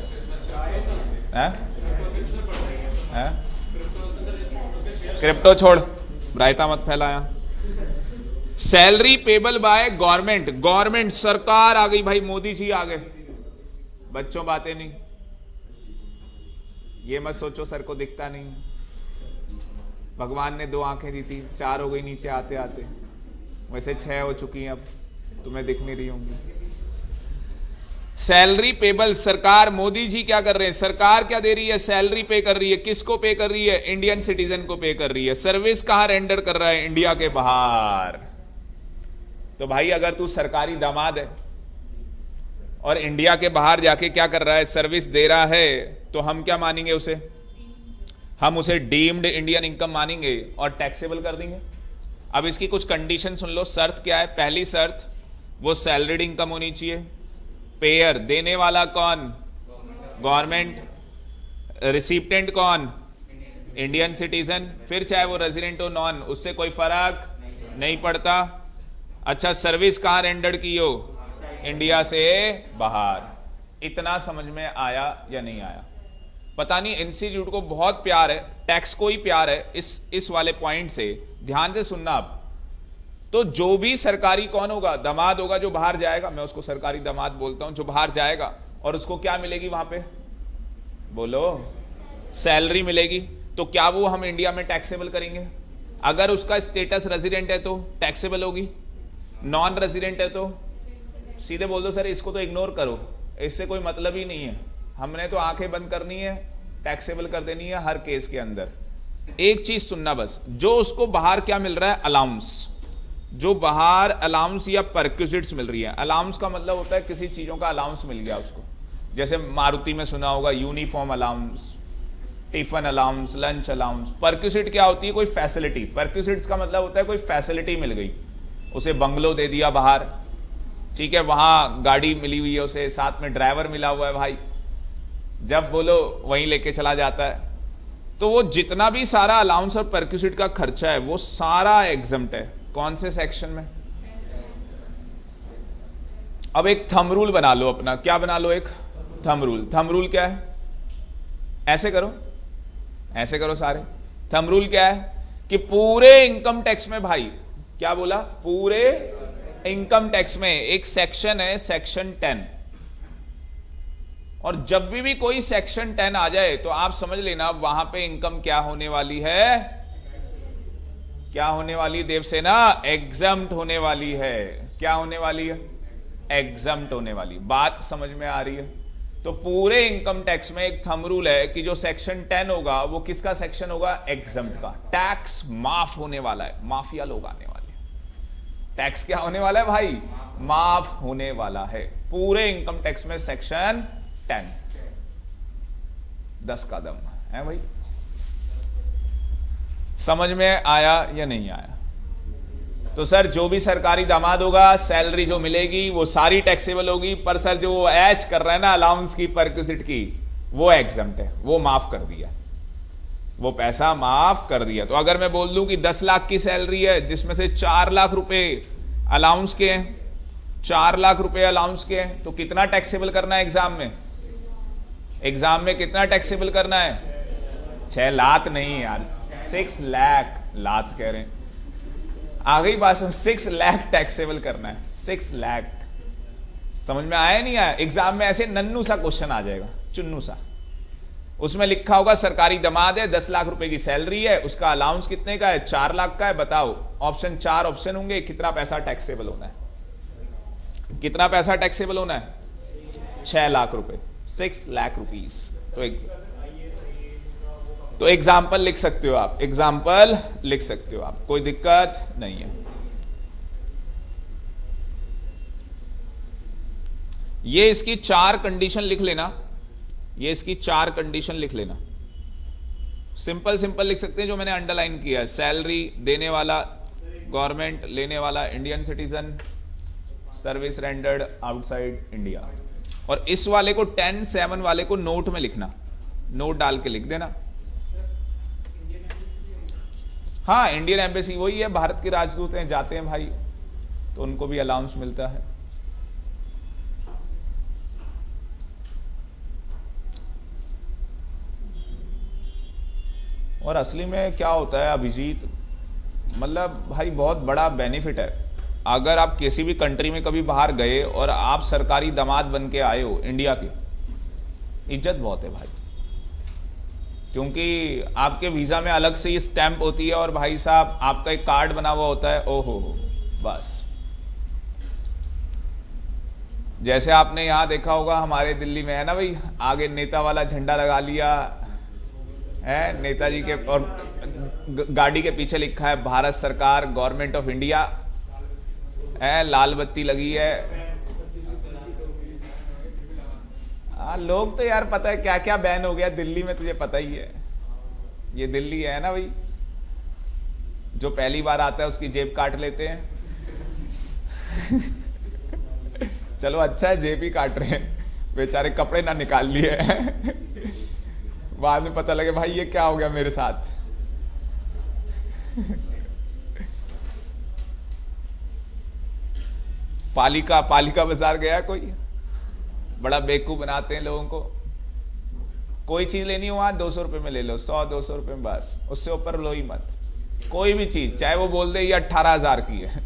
है? क्रिप्टो छोड़, रायता मत फैलाया। सैलरी पेबल बाय गवर्नमेंट सरकार आ गई भाई, मोदी जी आ गए, बच्चों बातें नहीं, ये मत सोचो सर को दिखता नहीं, भगवान ने 2 आंखें दी थी, 4 हो गई नीचे आते आते, वैसे 6 हो चुकी हैं, अब तुम्हें दिख नहीं रही होंगी। सैलरी पेबल, सरकार, मोदी जी क्या कर रहे हैं, सरकार क्या दे रही है, सैलरी पे कर रही है, किसको पे कर रही है, इंडियन सिटीजन को पे कर रही है। सर्विस कहां रेंडर कर रहा है, इंडिया के बाहर। तो भाई अगर तू सरकारी दामाद है और इंडिया के बाहर जाके क्या कर रहा है, सर्विस दे रहा है, तो हम क्या मानेंगे उसे, हम उसे डीम्ड इंडियन इनकम मानेंगे और टैक्सेबल कर देंगे। अब इसकी कुछ कंडीशन सुन लो, शर्त क्या है, पहली शर्त वो सैलरीड इनकम होनी चाहिए, पेयर देने वाला कौन, गवर्नमेंट, रिसिप्टेंट कौन, इंडियन सिटीजन, फिर चाहे वो रेजिडेंट हो नॉन, उससे कोई फर्क नहीं पड़ता। अच्छा, सर्विस कहां रेंडर्ड की हो, इंडिया से बाहर। इतना समझ में आया या नहीं आया? पता नहीं इंस्टीट्यूट को बहुत प्यार है, टैक्स को ही प्यार है इस वाले पॉइंट से, ध्यान से सुनना। अब तो जो भी सरकारी कौन होगा, दामाद होगा जो बाहर जाएगा, मैं उसको सरकारी दामाद बोलता हूं, जो बाहर जाएगा और उसको क्या मिलेगी वहां पे, बोलो, सैलरी मिलेगी, तो क्या वो हम इंडिया में टैक्सेबल करेंगे? अगर उसका स्टेटस रेजिडेंट है तो टैक्सेबल होगी, नॉन रेजिडेंट है तो सीधे बोल दो सर इसको तो इग्नोर करो, इससे कोई मतलब ही नहीं है, हमने तो आंखें बंद करनी है, टैक्सेबल कर देनी है हर केस के अंदर। एक चीज सुनना बस, जो उसको बाहर क्या मिल रहा है, अलाउंस, जो बाहर अलाउंस या परक्यूजिट्स मिल रही है। अलाउंस का मतलब होता है किसी चीजों का अलाउंस मिल गया उसको, जैसे मारुति में सुना होगा uniform allowance, tiffin allowance, lunch allowance. Perquisite क्या होती है, कोई फैसिलिटी, परक्यूजिट्स का मतलब होता है कोई फैसिलिटी मिल गई, उसे बंगलो दे दिया बाहर, ठीक है, वहां गाड़ी मिली हुई है उसे, साथ में ड्राइवर मिला हुआ है भाई, जब बोलो वहीं लेके चला जाता है। तो वो जितना भी सारा अलाउंस और परक्यूजिट का खर्चा है वो सारा एग्जम्प्ट है। कौन से सेक्शन में? अब एक थंब रूल बना लो अपना, क्या बना लो, एक थंब रूल। थंब रूल क्या है, ऐसे करो, ऐसे करो सारे। थंब रूल क्या है कि पूरे इनकम टैक्स में, भाई क्या बोला, पूरे इनकम टैक्स में एक सेक्शन है, सेक्शन 10, और जब भी कोई सेक्शन 10 आ जाए तो आप समझ लेना वहां पे इनकम क्या होने वाली है, क्या होने वाली है देवसेना, एग्जम्प्ट होने वाली है। क्या होने वाली है, एग्जम्प्ट होने वाली। बात समझ में आ रही है? तो पूरे इनकम टैक्स में एक थंब रूल है कि जो सेक्शन 10 होगा वो किसका सेक्शन होगा, एग्जम्प्ट का। टैक्स माफ होने वाला है, माफिया लोग आने वाले हैं। टैक्स क्या होने वाला है भाई, माफ होने वाला है पूरे इनकम टैक्स में सेक्शन 10। 10 कदम है भाई। समझ में आया या नहीं आया? तो सर जो भी सरकारी दामाद होगा, सैलरी जो मिलेगी वो सारी टैक्सेबल होगी, पर सर जो वो ऐश कर रहा है ना अलाउंस की, परक्विजिट की, वो एग्जम्प्ट है, वो माफ कर दिया, वो पैसा माफ कर दिया। तो अगर मैं बोल दूं कि 10 लाख की सैलरी है जिसमें से 4 लाख रुपए अलाउंस के हैं, 4 लाख रुपए अलाउंस के हैं, तो कितना टैक्सेबल करना है एग्जाम में? एग्जाम में कितना टैक्सेबल करना है? 6 लाख नहीं यार, 6 लाख, लाख कह रहे हैं, आ गई बात। 6 लाख टैक्सेबल करना है, 6 लाख। समझ में आया नहीं आया? एग्जाम में ऐसे नन्नू सा क्वेश्चन आ जाएगा, चुन्नू सा। उसमें लिखा होगा सरकारी दामाद है, 10 लाख रुपए की सैलरी है, उसका अलाउंस कितने का है, 4 लाख का है। बताओ, ऑप्शन 4 ऑप्शन होंगे, कितना पैसा टैक्सेबल होना है, कितना पैसा टैक्सेबल होना है? 6 लाख रुपए, 6 लाख रुपीज। तो एग्जाम्पल लिख सकते हो आप, एग्जाम्पल लिख सकते हो आप, कोई दिक्कत नहीं है। ये इसकी 4 कंडीशन लिख लेना, ये इसकी 4 कंडीशन लिख लेना। सिंपल सिंपल लिख सकते हैं जो मैंने अंडरलाइन किया है। सैलरी देने वाला गवर्नमेंट, लेने वाला Indian citizen, service rendered outside India. और इस वाले को 10(7) वाले को नोट में लिखना, नोट डाल के लिख देना। हाँ, इंडियन एम्बेसी वही है, भारत के राजदूत हैं, जाते हैं भाई, तो उनको भी अलाउंस मिलता है। और असली में क्या होता है अभिजीत, मतलब भाई बहुत बड़ा बेनिफिट है। अगर आप किसी भी कंट्री में कभी बाहर गए और आप सरकारी दामाद बन के आए हो इंडिया के, इज्जत बहुत है भाई, क्योंकि आपके वीजा में अलग से ये स्टैंप होती है और भाई साहब आपका एक कार्ड बना हुआ होता है। ओहो, बस जैसे आपने यहां देखा होगा हमारे दिल्ली में है ना भाई, आगे नेता वाला झंडा लगा लिया है नेताजी के, और गाड़ी के पीछे लिखा है भारत सरकार, गवर्नमेंट ऑफ इंडिया है, लाल बत्ती लगी है। लोग तो यार पता है क्या क्या बैन हो गया दिल्ली में, तुझे पता ही है। ये दिल्ली है ना भाई, जो पहली बार आता है उसकी जेब काट लेते हैं। चलो अच्छा है जेब ही काट रहे हैं, बेचारे कपड़े ना निकाल लिए। बाद में पता लगे भाई ये क्या हो गया मेरे साथ। पालिका बाजार गया कोई, बड़ा बेवकूफ बनाते हैं लोगों को। कोई चीज लेनी हो वहां 200 रुपए में ले लो, 100-200 रुपए में बस, उससे ऊपर लो ही मत। कोई भी चीज, चाहे वो बोल दे ये 18,000 की है,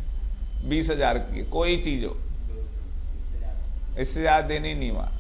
20,000 की है, कोई चीज हो, इससे ज्यादा देनी नहीं वहां।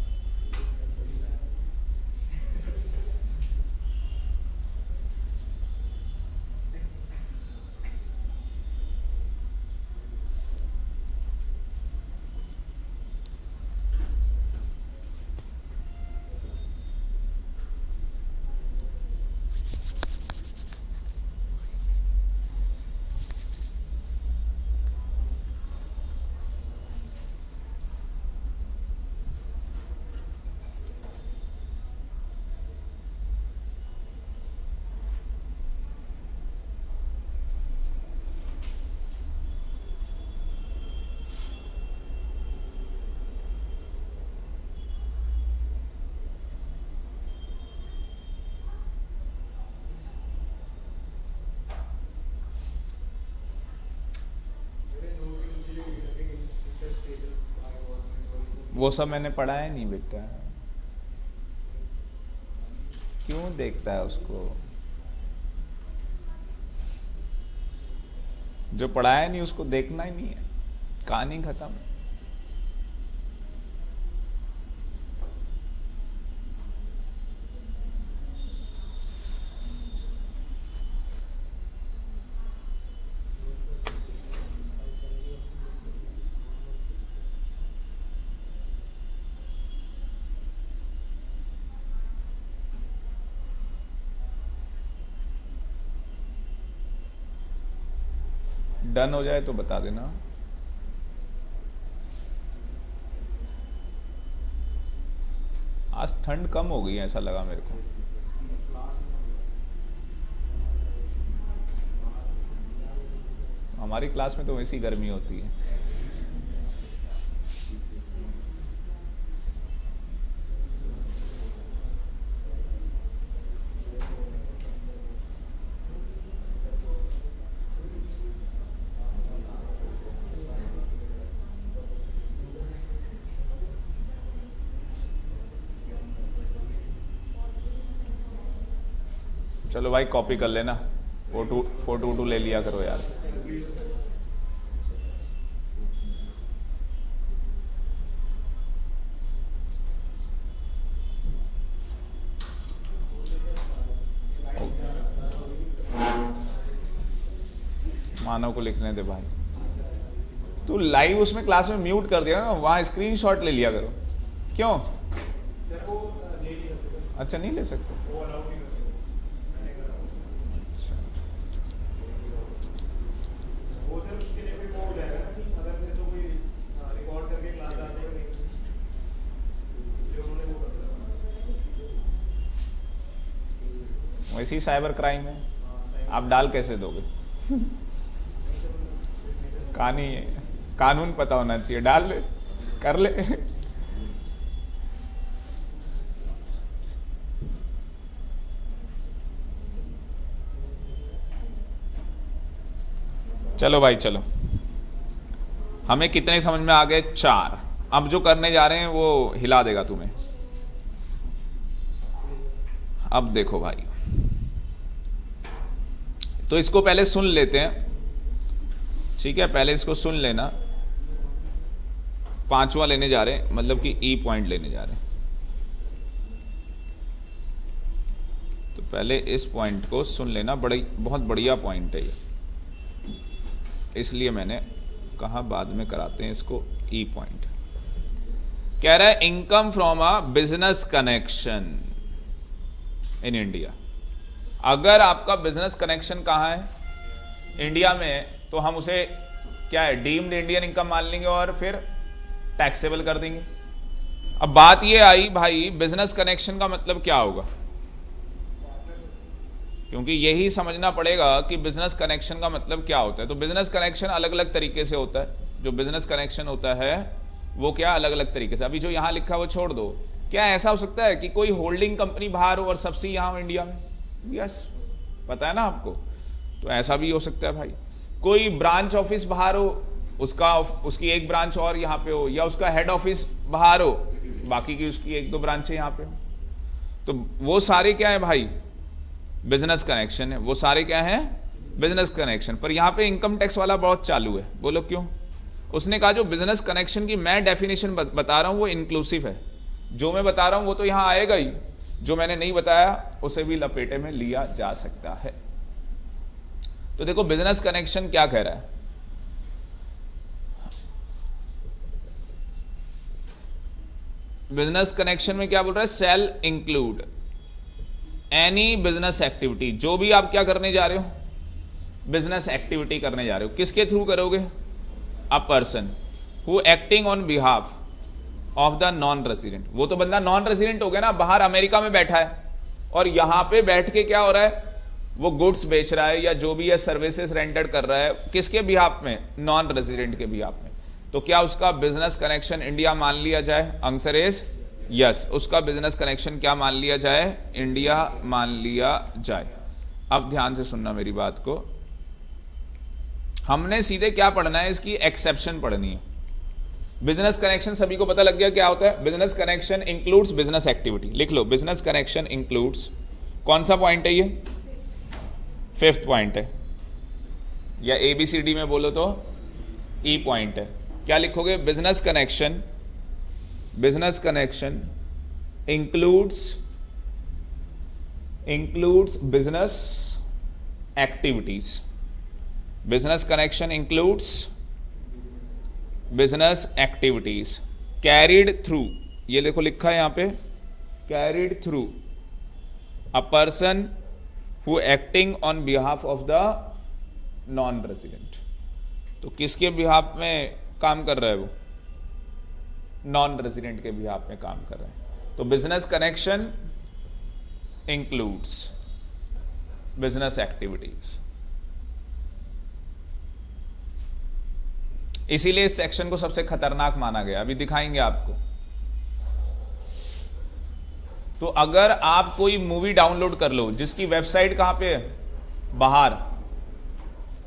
वो सब मैंने पढ़ा है नहीं बेटा, क्यों देखता है उसको? जो पढ़ाया नहीं उसको देखना ही नहीं है, कहानी खत्म। डन हो जाए तो बता देना। आज ठंड कम हो गई है ऐसा लगा मेरे को। हमारी क्लास में तो वैसी गर्मी होती है। चलो भाई कॉपी कर लेना, फोटो ले लिया करो यार। मानव को लिखने दे भाई। तू लाइव उसमें क्लास में म्यूट कर दिया ना, वहां स्क्रीनशॉट ले लिया करो। क्यों? अच्छा नहीं ले सकते। वैसे ही साइबर क्राइम है, आप डाल कैसे दोगे? कानून पता होना चाहिए, डाल ले, कर ले। चलो भाई चलो, हमें कितने समझ में आ गए? 4। अब जो करने जा रहे हैं वो हिला देगा तुम्हें। अब देखो भाई, तो इसको पहले सुन लेते हैं, ठीक है? पहले इसको सुन लेना। 5वां लेने जा रहे हैं, मतलब कि ई पॉइंट लेने जा रहे हैं। तो पहले इस पॉइंट को सुन लेना, बहुत बढ़िया पॉइंट है ये, इसलिए मैंने कहा बाद में कराते हैं इसको। ई पॉइंट कह रहा है income from a business connection in India. अगर आपका बिजनेस कनेक्शन कहां है? इंडिया में, तो हम उसे क्या है, डीम्ड इंडियन इनकम मान लेंगे और फिर टैक्सेबल कर देंगे। अब बात ये आई भाई, बिजनेस कनेक्शन का मतलब क्या होगा? क्योंकि यही समझना पड़ेगा कि बिजनेस कनेक्शन का मतलब क्या होता है। तो बिजनेस कनेक्शन अलग अलग तरीके से होता है। जो बिजनेस कनेक्शन होता है वो क्या अलग अलग तरीके से, अभी जो यहां लिखा है वो छोड़ दो। क्या ऐसा हो सकता है कि कोई होल्डिंग कंपनी बाहर हो और सब्सिडी यहां हो इंडिया में? यस, पता है ना आपको। तो ऐसा भी हो सकता है भाई। कोई ब्रांच ऑफिस बाहर हो, उसकी एक ब्रांच और यहाँ पे हो, या उसका हेड ऑफिस बाहर हो, बाकी की उसकी 1-2 ब्रांचें यहाँ पे हो। तो वो सारे क्या है भाई? बिजनेस कनेक्शन है। वो सारे क्या है? Business connection. पर यहाँ पे इनकम टैक्स वाला बहुत चालू है। बोलो क्यों? उसने कहा जो बिजनेस कनेक्शन की मैं डेफिनेशन बता रहा हूं वो इंक्लूसिव है। जो मैं बता रहा हूं वो तो यहां आएगा ही, जो मैंने नहीं बताया उसे भी लपेटे में लिया जा सकता है। तो देखो बिजनेस कनेक्शन क्या कह रहा है। बिजनेस कनेक्शन में क्या बोल रहा है? Sale include any business activity. जो भी आप क्या करने जा रहे हो, बिजनेस एक्टिविटी करने जा रहे हो, किसके थ्रू करोगे? A person who acting on behalf of the non resident. वो तो बंदा नॉन रेजिडेंट हो गया ना, बाहर अमेरिका में बैठा है और यहां पे बैठ के क्या हो रहा है? वो गुड्स बेच रहा है या जो भी है सर्विसेज रेंडेड कर रहा है। किसके बिहाफ में? नॉन रेजिडेंट के बिहाफ में। तो क्या उसका बिजनेस कनेक्शन इंडिया मान लिया जाए? Answer is yes. उसका बिजनेस कनेक्शन क्या मान लिया जाए? इंडिया मान लिया जाए। अब ध्यान से सुनना मेरी बात को। हमने सीधे क्या पढ़ना है? इसकी एक्सेप्शन पढ़नी है। बिजनेस कनेक्शन सभी को पता लग गया क्या होता है? Business connection includes business activity. लिख लो, बिजनेस कनेक्शन इंक्लूड्स, कौन सा पॉइंट है ये? 5th पॉइंट है, या ABCD में बोलो तो ई पॉइंट है। क्या लिखोगे? Business connection includes business activities. Business connection includes business activities carried through, ये देखो लिखा है यहां पे, carried through a person who acting on behalf of the non resident. तो किसके बिहाफ में काम कर रहा है वो? नॉन रेजिडेंट के बिहाफ में काम कर रहे हैं। तो business connection includes business activities. इसीलिए इस सेक्शन को सबसे खतरनाक माना गया, अभी दिखाएंगे आपको। तो अगर आप कोई मूवी डाउनलोड कर लो जिसकी वेबसाइट कहां पे है? बाहर,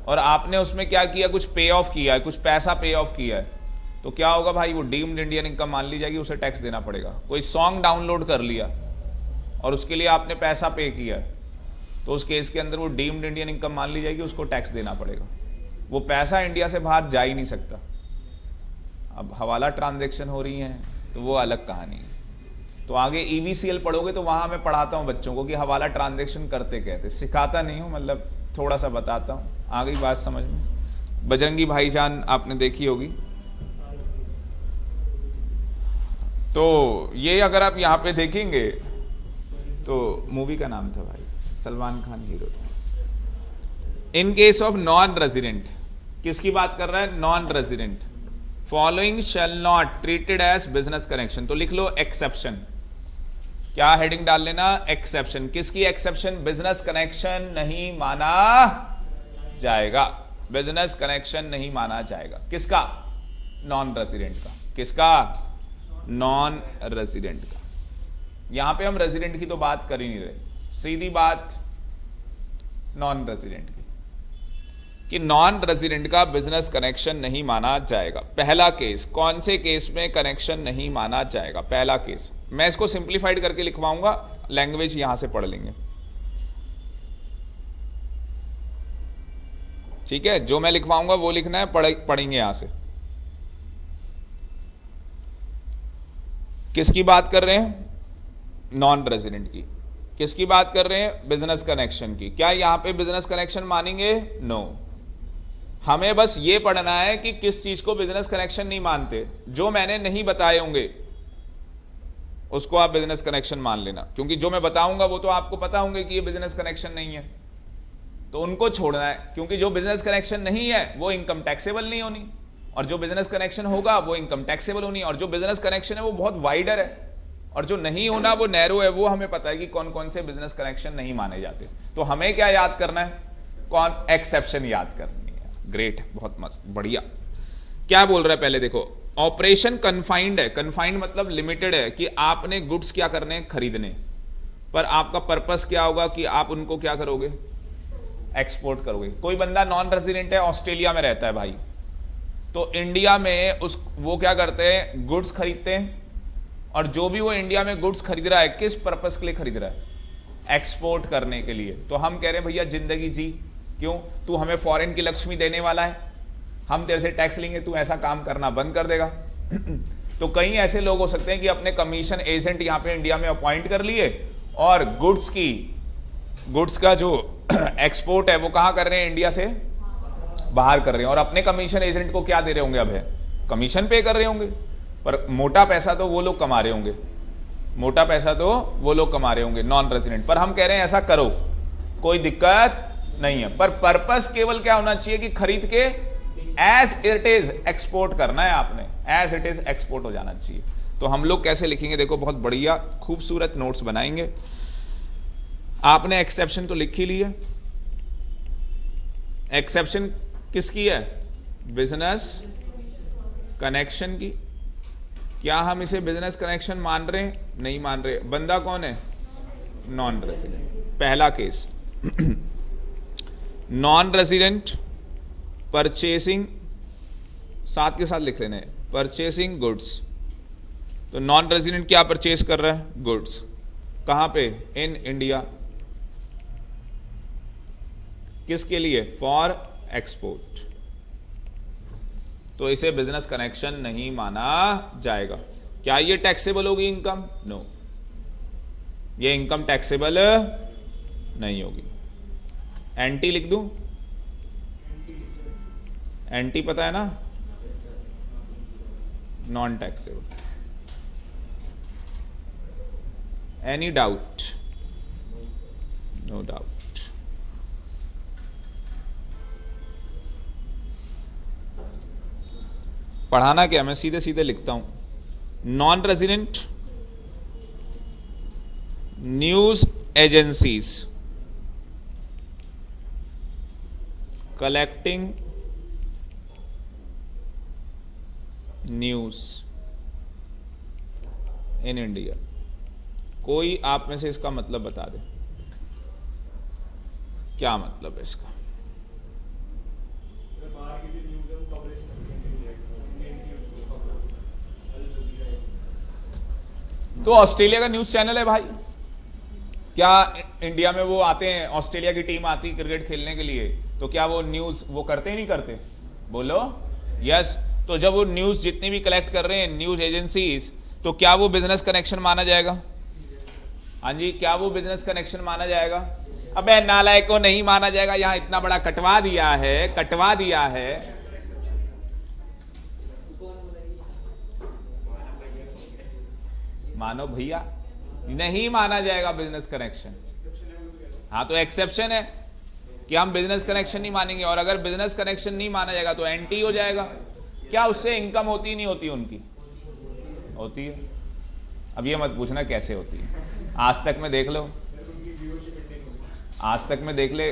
और आपने उसमें क्या किया, कुछ पे ऑफ किया है, कुछ पैसा पे ऑफ किया है, तो क्या होगा भाई? वो डीम्ड इंडियन इनकम मान ली जाएगी, उसे टैक्स देना पड़ेगा। कोई सॉन्ग डाउनलोड कर लिया और उसके लिए आपने पैसा पे किया है, तो उस केस के अंदर वो डीम्ड इंडियन इनकम मान ली जाएगी, उसको टैक्स देना पड़ेगा। वो पैसा इंडिया से बाहर जा ही नहीं सकता। अब हवाला ट्रांजैक्शन हो रही है तो वो अलग कहानी है। तो आगे ईवीसीएल पढ़ोगे तो वहां मैं पढ़ाता हूं बच्चों को कि हवाला ट्रांजैक्शन करते कहते, सिखाता नहीं हूं, मतलब थोड़ा सा बताता हूं। आ गई बात समझ में? बजरंगी भाईजान आपने देखी होगी। तो ये अगर आप यहां पे देखेंगे तो मूवी का नाम था भाई, सलमान खान हीरो था। In case of non resident, किसकी बात कर रहा है? Non resident. Following shall not treated as business connection. तो लिख लो एक्सेप्शन। क्या हेडिंग डाल लेना? एक्सेप्शन। किसकी एक्सेप्शन? बिजनेस कनेक्शन नहीं माना जाएगा। बिजनेस कनेक्शन नहीं माना जाएगा। किसका? नॉन रेजिडेंट का। किसका? नॉन रेजिडेंट का। यहां पे हम रेजिडेंट की तो बात कर ही नहीं रहे, सीधी बात नॉन रेजिडेंट की, कि नॉन रेजिडेंट का बिजनेस कनेक्शन नहीं माना जाएगा। पहला केस, कौन से केस में कनेक्शन नहीं माना जाएगा? पहला केस, मैं इसको सिंप्लीफाइड करके लिखवाऊंगा, लैंग्वेज यहां से पढ़ लेंगे, ठीक है? जो मैं लिखवाऊंगा वो लिखना है, पढ़ेंगे यहां से। किसकी बात कर रहे हैं? नॉन रेजिडेंट की। किसकी बात कर रहे हैं? बिजनेस कनेक्शन की। क्या यहां पे बिजनेस कनेक्शन मानेंगे? नो। हमें बस ये पढ़ना है कि किस चीज को बिजनेस कनेक्शन नहीं मानते। जो मैंने नहीं बताए होंगे उसको आप बिजनेस कनेक्शन मान लेना, क्योंकि जो मैं बताऊंगा वो तो आपको पता होंगे कि ये बिजनेस कनेक्शन नहीं है, तो उनको छोड़ना है। क्योंकि जो बिजनेस कनेक्शन नहीं है वो इनकम टैक्सेबल नहीं होनी, और जो बिजनेस कनेक्शन होगा वो इनकम टैक्सेबल होनी। और जो बिजनेस कनेक्शन है वो बहुत वाइडर है, और जो नहीं होना वो नैरो है। वो हमें पता है कि कौन कौन से बिजनेस कनेक्शन नहीं माने जाते। तो हमें क्या याद करना है? कौन? एक्सेप्शन याद करनी है। ग्रेट, बहुत मस्त, बढ़िया। क्या बोल रहा है पहले देखो, ऑपरेशन कन्फाइंड है। कन्फाइंड मतलब लिमिटेड है, कि आपने गुड्स क्या करने हैं? खरीदने। पर आपका पर्पस क्या होगा कि आप उनको क्या करोगे? एक्सपोर्ट करोगे। कोई बंदा नॉन रेजिडेंट है, ऑस्ट्रेलिया में रहता है भाई, तो इंडिया में वो क्या करते हैं? गुड्स खरीदते हैं। और जो भी वो इंडिया में गुड्स खरीद रहा है, किस पर्पस के लिए खरीद रहा है? एक्सपोर्ट करने के लिए। तो हम कह रहे हैं भैया जिंदगी जी, क्यों? तू हमें फॉरेन की लक्ष्मी देने वाला है, हम तेरे से टैक्स लेंगे, तू ऐसा काम करना बंद कर देगा। तो कई ऐसे लोग हो सकते हैं कि अपने कमीशन एजेंट यहां पे इंडिया में अपॉइंट कर लिए, और गुड्स का जो एक्सपोर्ट है वो कहां कर रहे हैं? इंडिया से बाहर कर रहे हैं। और अपने कमीशन एजेंट को क्या दे रहे होंगे? अब है कमीशन पे कर रहे होंगे, पर मोटा पैसा तो वो लोग कमा रहे होंगे। मोटा पैसा तो वो लोग कमा रहे होंगे नॉन रेजिडेंट। पर हम कह रहे हैं ऐसा करो, कोई दिक्कत नहीं है, पर पर्पस केवल क्या होना चाहिए? कि खरीद के एज इट इज एक्सपोर्ट करना है आपने, एज इट इज एक्सपोर्ट हो जाना चाहिए। तो हम लोग कैसे लिखेंगे? देखो, बहुत बढ़िया खूबसूरत नोट्स बनाएंगे। आपने एक्सेप्शन तो लिख ही लिया। एक्सेप्शन किसकी है? बिजनेस कनेक्शन की। क्या हम इसे बिजनेस कनेक्शन मान रहे हैं? नहीं मान रहे। बंदा कौन है? Non resident. पहला केस, नॉन रेजिडेंट परचेसिंग, साथ के साथ लिख लेने, परचेसिंग गुड्स। तो नॉन रेजिडेंट क्या परचेस कर रहा है? गुड्स। कहां पे? In India. किसके लिए? For export. तो इसे बिजनेस कनेक्शन नहीं माना जाएगा। क्या ये टैक्सेबल होगी इनकम? नो, ये इनकम टैक्सेबल नहीं होगी। एंटी लिख दूं? एंटी पता है ना? Non taxable. Any doubt? No doubt. पढ़ाना क्या, मैं सीधे सीधे लिखता हूं। Non resident news agencies collecting news in India. कोई आप में से इसका मतलब बता दे, क्या मतलब है इसका? तो ऑस्ट्रेलिया का न्यूज चैनल है भाई। क्या इंडिया में वो आते हैं, ऑस्ट्रेलिया की टीम आती है क्रिकेट खेलने के लिए, तो क्या वो न्यूज वो करते ही नहीं करते? बोलो यस। तो जब वो न्यूज जितनी भी कलेक्ट कर रहे हैं न्यूज एजेंसीज, तो क्या वो बिजनेस कनेक्शन माना जाएगा? हाँ जी, क्या वो बिजनेस कनेक्शन माना जाएगा? अबे नालायक को नहीं माना जाएगा, यहां इतना बड़ा कटवा दिया है, कटवा दिया है। मानो भैया, नहीं माना जाएगा बिजनेस कनेक्शन। हाँ तो एक्सेप्शन है कि हम बिजनेस कनेक्शन नहीं मानेंगे, और अगर बिजनेस कनेक्शन नहीं माना जाएगा तो एंटी हो जाएगा। क्या उससे इनकम होती नहीं होती? उनकी होती है। अब ये मत पूछना कैसे होती है, आज तक में देख लो, आज तक में देख ले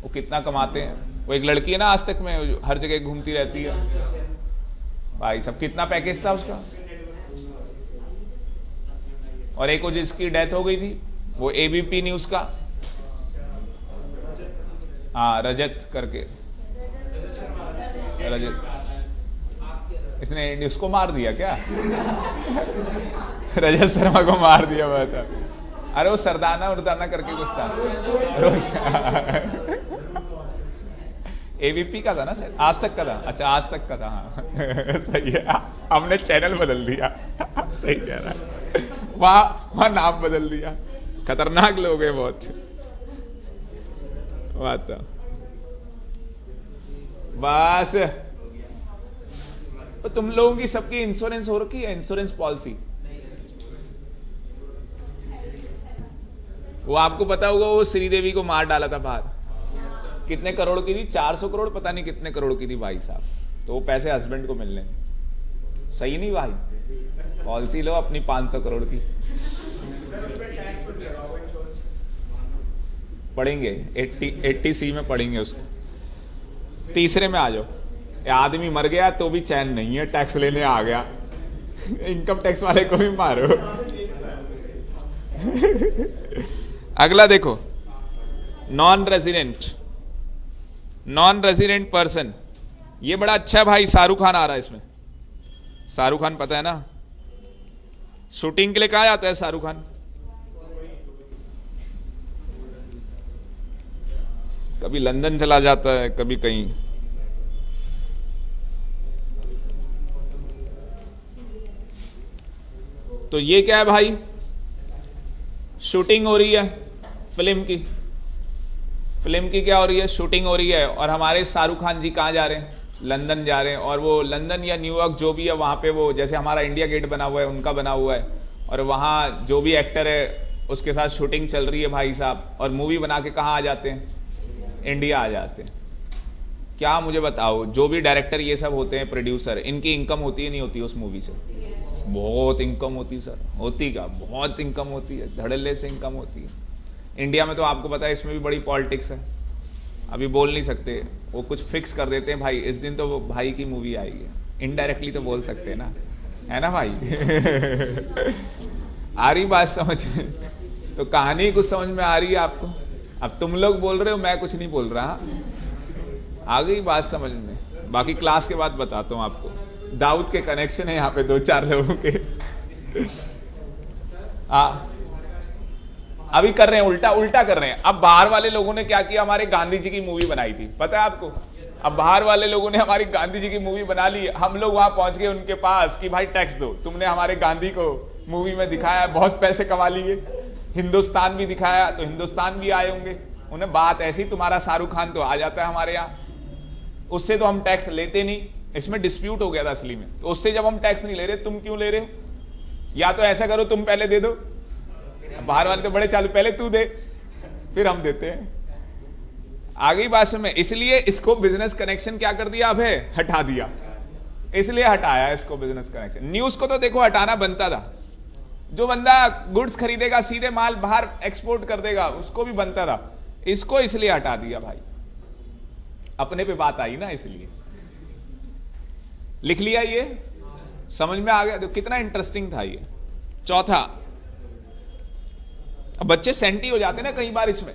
वो कितना कमाते हैं। वो एक लड़की है ना आज तक में, हर जगह घूमती रहती है भाई, सब कितना पैकेज था उसका। और एक वो जिसकी डेथ हो गई थी, वो एबीपी न्यूज का, हाँ रजत करके, रजत, इसने उसको मार दिया क्या? रजत शर्मा को मार दिया हुआ था। अरे वो सरदाना उर्दाना करके कुछ था, एबीपी का था ना सर, आज तक का था। अच्छा आज तक का था, हाँ सही है, हमने चैनल बदल दिया। सही कह रहा है, वहां नाम बदल दिया। खतरनाक लोग हैं बहुत। बात बस तो तुम लोगों की सबकी इंश्योरेंस हो रखी है, इंश्योरेंस पॉलिसी। वो आपको पता होगा, वो श्रीदेवी को मार डाला था बाहर, कितने करोड़ की थी? 400 करोड़, पता नहीं कितने करोड़ की थी भाई साहब। तो वो पैसे हस्बैंड को मिलने, सही नहीं भाई? पॉलिसी लो अपनी 500 करोड़ की। पढ़ेंगे 80C में पढ़ेंगे उसको। तीसरे में आ जाओ। आदमी मर गया तो भी चैन नहीं है, टैक्स लेने आ गया, इनकम टैक्स वाले को भी मारो। अगला देखो, नॉन रेजिडेंट पर्सन। ये बड़ा अच्छा भाई, शाहरुख खान आ रहा है इसमें। शाहरुख खान पता है ना, शूटिंग के लिए कहाँ जाता है शाहरुख खान? कभी लंदन चला जाता है, कभी कहीं। तो ये क्या है भाई? शूटिंग हो रही है फिल्म की। फिल्म की क्या हो रही है? शूटिंग हो रही है। और हमारे शाहरुख खान जी कहाँ जा रहे हैं? लंदन जा रहे हैं। और वो लंदन या न्यूयॉर्क जो भी है, वहाँ पे वो जैसे हमारा इंडिया गेट बना हुआ है, उनका बना हुआ है, और वहाँ जो भी एक्टर है उसके साथ शूटिंग चल रही है भाई साहब। और मूवी बना के कहाँ आ जाते हैं? इंडिया आ जाते हैं। क्या मुझे बताओ, जो भी डायरेक्टर ये सब होते हैं, प्रोड्यूसर, इनकी इनकम होती है नहीं होती उस मूवी से? बहुत इनकम होती है सर। होती का बहुत इनकम होती है, धड़ल्ले से इनकम होती है। इंडिया में तो आपको पता है इसमें भी बड़ी पॉलिटिक्स है, अभी बोल नहीं सकते, वो कुछ फिक्स कर देते हैं भाई, इस दिन तो वो भाई की मूवी आएगी। इनडायरेक्टली तो बोल सकते हैं ना, है ना भाई? आ रही बात समझ में? तो कहानी कुछ समझ में आ रही है आपको? अब तुम लोग बोल रहे हो, मैं कुछ नहीं बोल रहा। आ गई बात समझ में? बाकी क्लास के बाद बताता हूँ आपको। दाऊद के कनेक्शन है यहाँ पे 2-4 लोगों के। अभी कर रहे हैं उल्टा कर रहे हैं। अब बाहर वाले लोगों ने क्या किया, हमारे गांधी जी की मूवी बनाई थी, पता है आपको? अब बाहर वाले लोगों ने हमारी गांधी जी की मूवी बना ली। हम लोग वहां पहुंच गए उनके पास कि भाई टैक्स दो, तुमने हमारे गांधी को मूवी में दिखाया, बहुत पैसे कमा लिए। हिंदुस्तान भी दिखाया तो हिंदुस्तान भी आए होंगे। उन्हें बात ऐसी, तुम्हारा शाहरुख खान तो आ जाता है हमारे यहाँ, उससे तो हम टैक्स लेते नहीं। इसमें डिस्प्यूट हो गया था असली में। तो उससे जब हम टैक्स नहीं ले रहे, तुम क्यों ले रहे हो? या तो ऐसा करो, तुम पहले दे दो। बाहर वाले तो बड़े चालू, पहले तू दे फिर हम देते हैं। आ गई बात में? इसलिए इसको बिजनेस कनेक्शन क्या कर दिया, अब है हटा दिया। इसलिए हटाया इसको बिजनेस कनेक्शन। न्यूज को तो देखो हटाना बनता था, जो बंदा गुड्स खरीदेगा सीधे माल बाहर एक्सपोर्ट कर देगा उसको भी बनता था, इसको इसलिए हटा दिया भाई, अपने पे बात आई ना इसलिए। लिख लिया, ये समझ में आ गया? तो कितना इंटरेस्टिंग था ये। चौथा, अब बच्चे सेंटी हो जाते ना कई बार इसमें।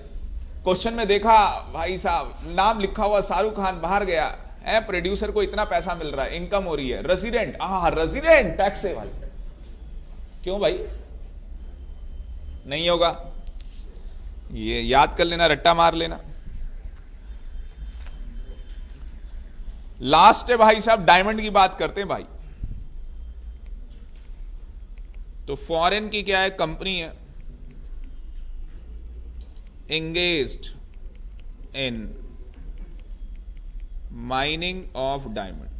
क्वेश्चन में देखा भाई साहब नाम लिखा हुआ शाहरुख खान बाहर गया है, प्रोड्यूसर को इतना पैसा मिल रहा है, इनकम हो रही है, रेजिडेंट, रेजिडेंट टैक्सेबल। क्यों भाई नहीं होगा? ये याद कर लेना, रट्टा मार लेना। लास्ट है भाई साहब, डायमंड की बात करते हैं भाई। तो फॉरेन की क्या है, कंपनी है engaged in mining of diamond।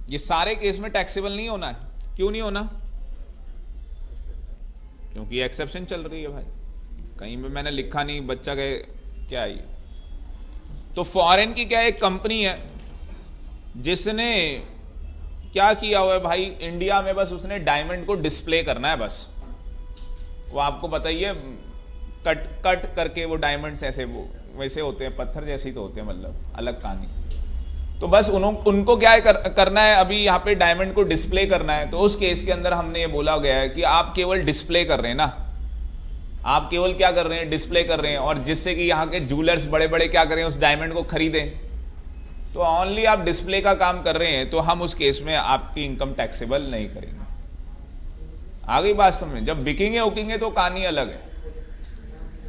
ये सारे केस में टैक्सेबल नहीं होना है। क्यों नहीं होना? क्योंकि एक्सेप्शन चल रही है भाई, कहीं पे मैंने लिखा नहीं बच्चा के क्या है ये। तो फॉरेन की क्या एक कंपनी है जिसने क्या किया हुआ है भाई, इंडिया में बस उसने डायमंड को डिस्प्ले करना है बस। वो आपको पता ही है, कट कट करके वो डायमंड्स ऐसे वो वैसे होते हैं, पत्थर जैसे ही तो होते हैं, मतलब अलग कहानी। तो बस उनको क्या है करना है, अभी यहाँ पे डायमंड को डिस्प्ले करना है। तो उस केस के अंदर हमने ये बोला गया है कि आप केवल डिस्प्ले कर रहे हैं ना, आप केवल क्या कर रहे हैं, डिस्प्ले कर रहे हैं, और जिससे कि यहाँ के जूलर्स बड़े बड़े क्या करें, उस डायमंड को खरीदें। तो ओनली आप डिस्प्ले का काम कर रहे हैं, तो हम उस केस में आपकी इनकम टैक्सेबल नहीं करेंगे। आ गई बात समझ में? जब बिकेंगे उकेंगे तो कहानी अलग है।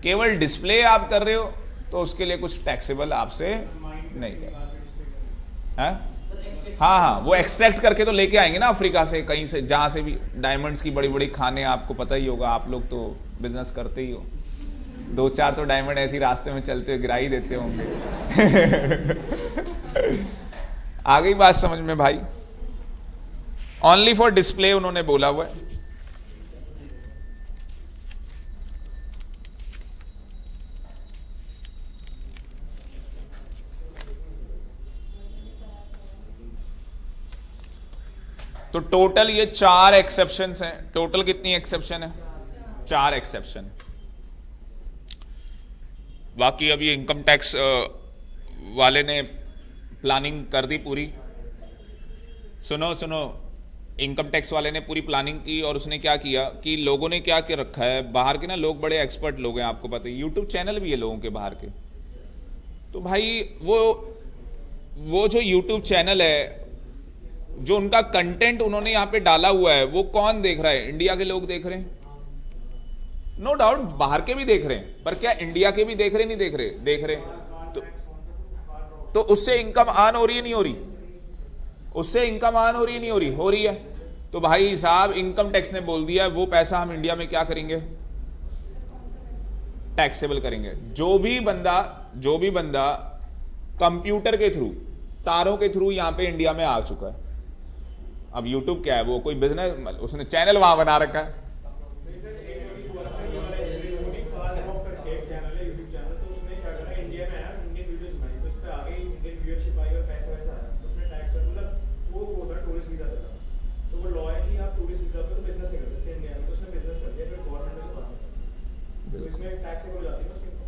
केवल डिस्प्ले आप कर रहे हो तो उसके लिए कुछ टैक्सेबल आपसे नहीं करेंगे। हाँ, वो एक्सट्रैक्ट करके तो लेके आएंगे ना अफ्रीका से, कहीं से, जहां से भी डायमंड्स की बड़ी बड़ी खाने, आपको पता ही होगा, आप लोग तो बिजनेस करते ही हो। 2-4 तो डायमंड ऐसी रास्ते में चलते हुए गिरा ही देते होंगे। आ गई बात समझ में भाई? ओनली फॉर डिस्प्ले उन्होंने बोला हुआ है। तो टोटल ये 4 एक्सेप्शंस हैं। टोटल कितनी एक्सेप्शन है? 4 एक्सेप्शन। बाकी अभी इनकम टैक्स वाले ने प्लानिंग कर दी पूरी। सुनो, इनकम टैक्स वाले ने पूरी प्लानिंग की, और उसने क्या किया कि लोगों ने क्या कर रखा है, बाहर के ना लोग बड़े एक्सपर्ट लोग हैं, आपको पता है, यूट्यूब चैनल भी है लोगों के बाहर के। तो भाई वो जो यूट्यूब चैनल है, जो उनका कंटेंट उन्होंने यहां पे डाला हुआ है, वो कौन देख रहा है? इंडिया के लोग देख रहे हैं, नो डाउट, बाहर के भी देख रहे हैं, पर क्या इंडिया के भी देख रहे? नहीं देख रहे? देख रहे। तो उससे इनकम अर्न हो रही है, नहीं हो रही? उससे इनकम अर्न हो रही है, नहीं हो रही? हो रही है। तो भाई साहब इनकम टैक्स ने बोल दिया वो पैसा हम इंडिया में क्या करेंगे, टैक्सेबल करेंगे। जो भी बंदा कंप्यूटर के थ्रू, तारों के थ्रू यहां पे इंडिया में आ चुका है, अब यूट्यूब क्या है, वो कोई बिजनेस, उसने चैनल वहां बना रखा है।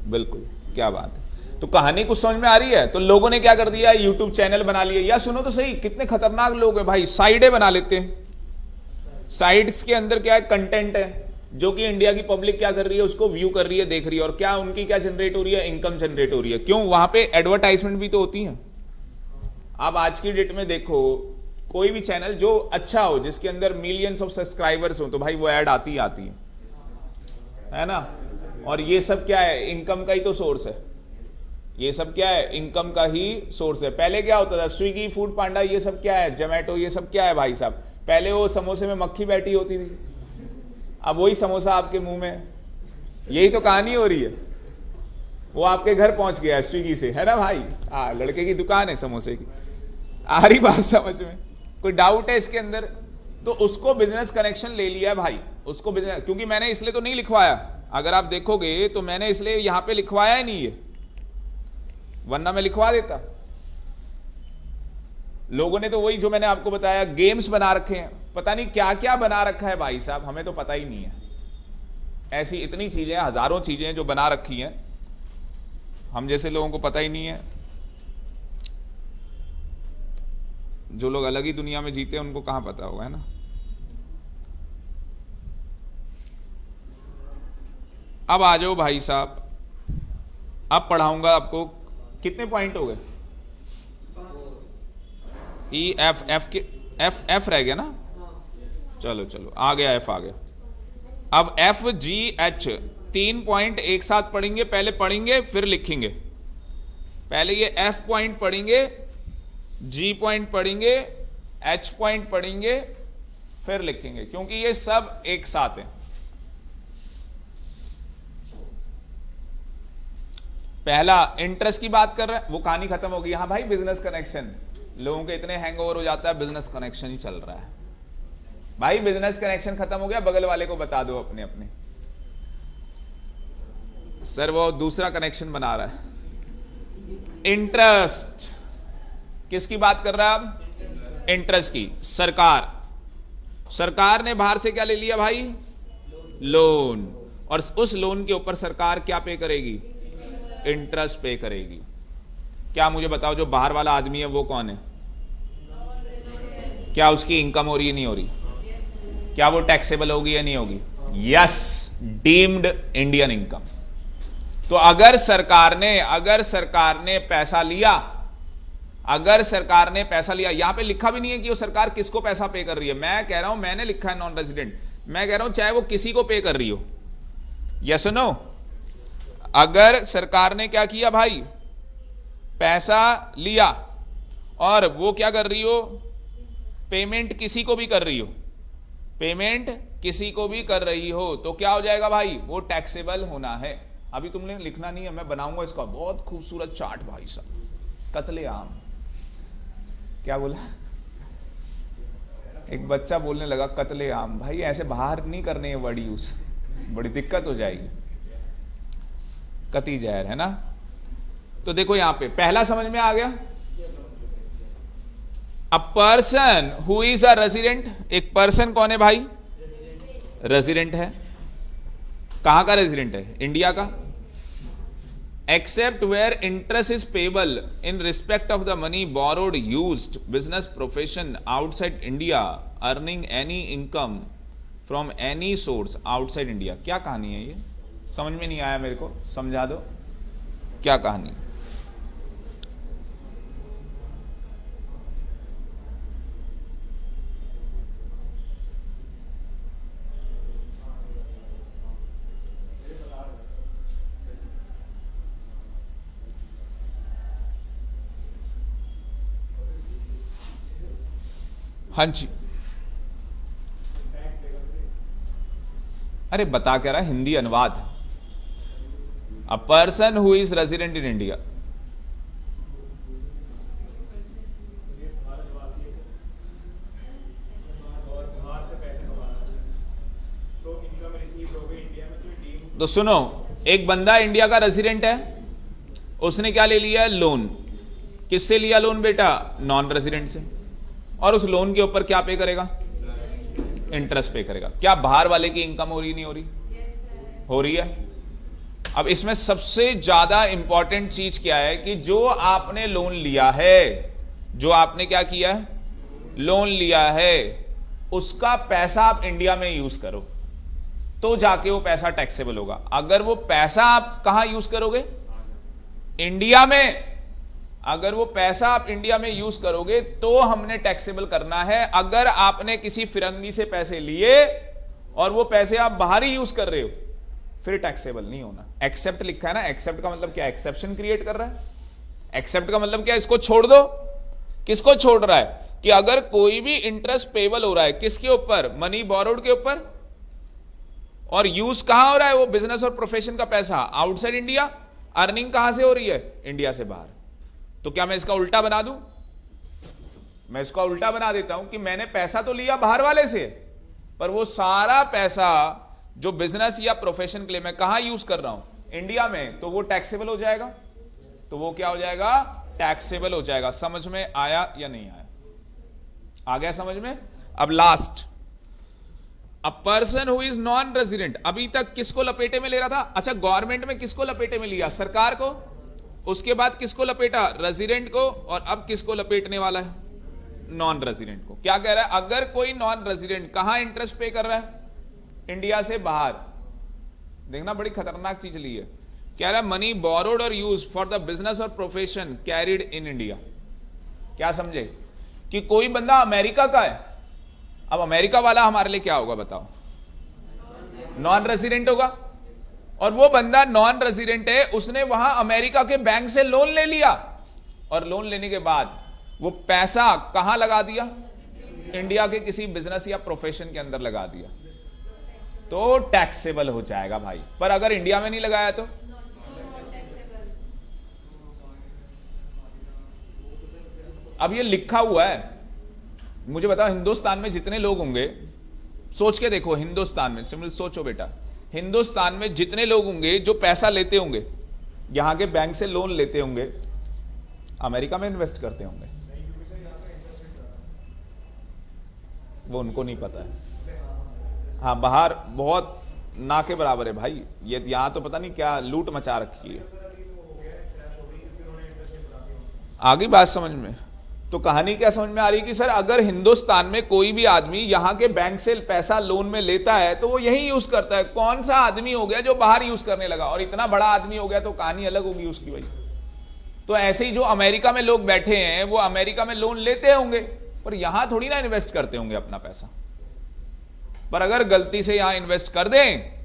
बिल्कुल, क्या बात है। तो कहानी कुछ समझ में आ रही है? तो लोगों ने क्या कर दिया, यूट्यूब चैनल बना लिया। या सुनो तो सही, कितने खतरनाक लोग हैं भाई, साइडें बना लेते हैं। साइट्स के अंदर क्या है, कंटेंट है जो कि इंडिया की पब्लिक क्या कर रही है, उसको व्यू कर रही है, देख रही है, और क्या उनकी क्या जनरेट हो रही है, इनकम जनरेट हो रही है। क्यों? वहां पे एडवर्टाइजमेंट भी तो होती है। आप आज की डेट में देखो, कोई भी चैनल जो अच्छा हो, जिसके अंदर मिलियंस ऑफ सब्सक्राइबर्स हो, तो भाई वो ऐड आती है ना। और ये सब क्या है, इनकम का ही तो सोर्स है। ये सब क्या है, इनकम का ही सोर्स है। पहले क्या होता था, स्विगी, फूड पांडा, ये सब क्या है, जोमैटो, ये सब क्या है भाई साहब? पहले वो समोसे में मक्खी बैठी होती थी, अब वही समोसा आपके मुंह में। यही तो कहानी हो रही है। वो आपके घर पहुंच गया है स्विगी से, है ना भाई? लड़के की दुकान है समोसे की। आ रही बात समझ में? कोई डाउट है इसके अंदर? तो उसको बिजनेस कनेक्शन ले लिया भाई, उसको बिजनेस, क्योंकि मैंने इसलिए तो नहीं लिखवाया अगर आप देखोगे तो मैंने इसलिए यहां पे लिखवाया ही नहीं है, वरना मैं लिखवा देता। लोगों ने तो वही जो मैंने आपको बताया गेम्स बना रखे हैं, पता नहीं क्या क्या बना रखा है भाई साहब, हमें तो पता ही नहीं है। ऐसी इतनी चीजें, हजारों चीजें जो बना रखी हैं, हम जैसे लोगों को पता ही नहीं है। जो लोग अलग ही दुनिया में जीते हैं उनको कहां पता होगा, है ना। अब आ जाओ भाई साहब, अब पढ़ाऊंगा आपको। कितने पॉइंट हो गए? ई एफ, एफ के एफ रह गया ना। चलो चलो आ गया, एफ आ गया। अब एफ जी एच 3 पॉइंट एक साथ पढ़ेंगे, पहले पढ़ेंगे फिर लिखेंगे। पहले ये एफ पॉइंट पढ़ेंगे, जी पॉइंट पढ़ेंगे, एच पॉइंट पढ़ेंगे, फिर लिखेंगे, क्योंकि ये सब एक साथ हैं। पहला इंटरेस्ट की बात कर रहे हैं, वो कहानी खत्म हो गई। हाँ भाई बिजनेस कनेक्शन, लोगों के इतने हैंगओवर हो जाता है, बिजनेस कनेक्शन ही चल रहा है। भाई बिजनेस कनेक्शन खत्म हो गया, बगल वाले को बता दो अपने अपने, सर वो दूसरा कनेक्शन बना रहा है। इंटरेस्ट किसकी बात कर रहा है अब? इंटरेस्ट की। सरकार ने बाहर से क्या ले लिया भाई? लोन, और उस लोन के ऊपर सरकार क्या पे करेगी? इंटरेस्ट पे करेगी। क्या मुझे बताओ, जो बाहर वाला आदमी है वो कौन है? क्या उसकी इनकम हो रही है, नहीं हो रही? क्या वो टैक्सेबल होगी या नहीं होगी? Yes, deemed Indian income. तो अगर सरकार ने पैसा लिया, यहां पे लिखा भी नहीं है कि वो सरकार किसको पैसा पे कर रही है। मैं कह रहा हूं, मैंने लिखा है नॉन रेजिडेंट, मैं कह रहा हूं चाहे वो किसी को पे कर रही हो। Yes no? अगर सरकार ने क्या किया भाई, पैसा लिया और वो क्या कर रही हो, पेमेंट किसी को भी कर रही हो, तो क्या हो जाएगा भाई? वो टैक्सेबल होना है। अभी तुमने लिखना नहीं है, मैं बनाऊंगा इसका बहुत खूबसूरत चार्ट भाई साहब। कत्ले आम, क्या बोला? एक बच्चा बोलने लगा कत्ले आम। भाई ऐसे बाहर नहीं करने ये वर्ड यूज, बड़ी दिक्कत हो जाएगी। कती जहर है ना। तो देखो यहां पे पहला समझ में आ गया। A person who is a resident, एक पर्सन कौन है भाई? रेजिडेंट है। कहां का रेजिडेंट है? इंडिया का। Except where interest is payable in respect of the money borrowed used business profession outside India earning any income from any source outside India. क्या कहानी है ये? समझ में नहीं आया मेरे को, समझा दो क्या कहानी। हाँ जी, अरे बता क्या रहा, हिंदी अनुवाद। A person who is resident in India, तो सुनो, एक बंदा इंडिया का रेजिडेंट है, उसने क्या ले लिया? लोन। किससे लिया लोन बेटा? नॉन रेजिडेंट से। और उस लोन के ऊपर क्या पे करेगा? इंटरेस्ट पे करेगा। क्या बाहर वाले की इनकम हो रही नहीं हो रही? हो रही है। अब इसमें सबसे ज्यादा इंपॉर्टेंट चीज क्या है कि जो आपने लोन लिया है, जो आपने क्या किया है? लोन लिया है, उसका पैसा आप इंडिया में यूज करो तो जाके वो पैसा टैक्सेबल होगा। अगर वो पैसा आप कहां यूज करोगे? इंडिया में। अगर वो पैसा आप इंडिया में यूज करोगे तो हमने टैक्सेबल करना है। अगर आपने किसी फिरंगी से पैसे लिए और वो पैसे आप बाहर ही यूज कर रहे हो, फिर टैक्सेबल नहीं होना। एक्सेप्ट लिखा है ना, एक्सेप्ट का मतलब क्या? एक्सेप्शन क्रिएट कर रहा है। एक्सेप्ट का मतलब क्या? इसको छोड़ दो। किसको छोड़ रहा है? कि अगर कोई भी इंटरेस्ट पेबल हो रहा है, किसके ऊपर? मनी बोरोड के ऊपर, और यूज कहां हो रहा है? वो बिजनेस और प्रोफेशन का पैसा आउटसाइड इंडिया। अर्निंग कहां से हो रही है? इंडिया से बाहर। तो क्या मैं इसका उल्टा बना दूं? मैं इसका उल्टा बना देता हूं कि मैंने पैसा तो लिया बाहर वाले से, पर वो सारा पैसा जो बिजनेस या प्रोफेशन के लिए मैं कहां यूज कर रहा हूं, इंडिया में, तो वो टैक्सेबल हो जाएगा। तो वो क्या हो जाएगा, टैक्सेबल हो जाएगा। समझ में आया या नहीं आया? आ गया समझ में? अब last, a person who is non resident, अभी तक किसको लपेटे में ले रहा था? अच्छा, गवर्नमेंट में किसको लपेटे में लिया? सरकार को। उसके बाद किसको लपेटा? रेजिडेंट को। और अब किसको लपेटने वाला है? नॉन रेजिडेंट को। क्या कह रहा है? अगर कोई नॉन रेजिडेंट कहां इंटरेस्ट पे कर रहा है? इंडिया से बाहर। देखना, बड़ी खतरनाक चीज ली है। कह रहा है मनी बोरोड और यूज फॉर द बिजनेस और प्रोफेशन कैरिड इन इंडिया। क्या समझे? कि कोई बंदा अमेरिका का है, अब अमेरिका वाला हमारे लिए क्या होगा बताओ? नॉन रेजिडेंट होगा। और वो बंदा नॉन रेजिडेंट है, उसने वहां अमेरिका के बैंक से लोन ले लिया, और लोन लेने के बाद वो पैसा कहां लगा दिया? इंडिया के किसी बिजनेस या प्रोफेशन के अंदर लगा दिया, तो टैक्सेबल हो जाएगा भाई। पर अगर इंडिया में नहीं लगाया तो अब ये लिखा हुआ है। मुझे बताओ, हिंदुस्तान में जितने लोग होंगे, सोच के देखो, हिंदुस्तान में, सिंपल सोचो बेटा, हिंदुस्तान में जितने लोग होंगे जो पैसा लेते होंगे, यहां के बैंक से लोन लेते होंगे, अमेरिका में इन्वेस्ट करते होंगे, वो उनको नहीं पता है। हाँ, बाहर बहुत ना के बराबर है भाई, ये यहां तो पता नहीं क्या लूट मचा रखी है। आगे बात समझ में? तो कहानी क्या समझ में आ रही है कि सर, अगर हिंदुस्तान में कोई भी आदमी यहां के बैंक से पैसा लोन में लेता है तो वो यही यूज करता है। कौन सा आदमी हो गया जो बाहर यूज करने लगा? और इतना बड़ा आदमी हो गया तो कहानी अलग होगी उसकी भाई। तो ऐसे ही जो अमेरिका में लोग बैठे हैं, वो अमेरिका में लोन लेते होंगे, पर यहां थोड़ी ना इन्वेस्ट करते होंगे अपना पैसा। पर अगर गलती से यहां इन्वेस्ट कर दें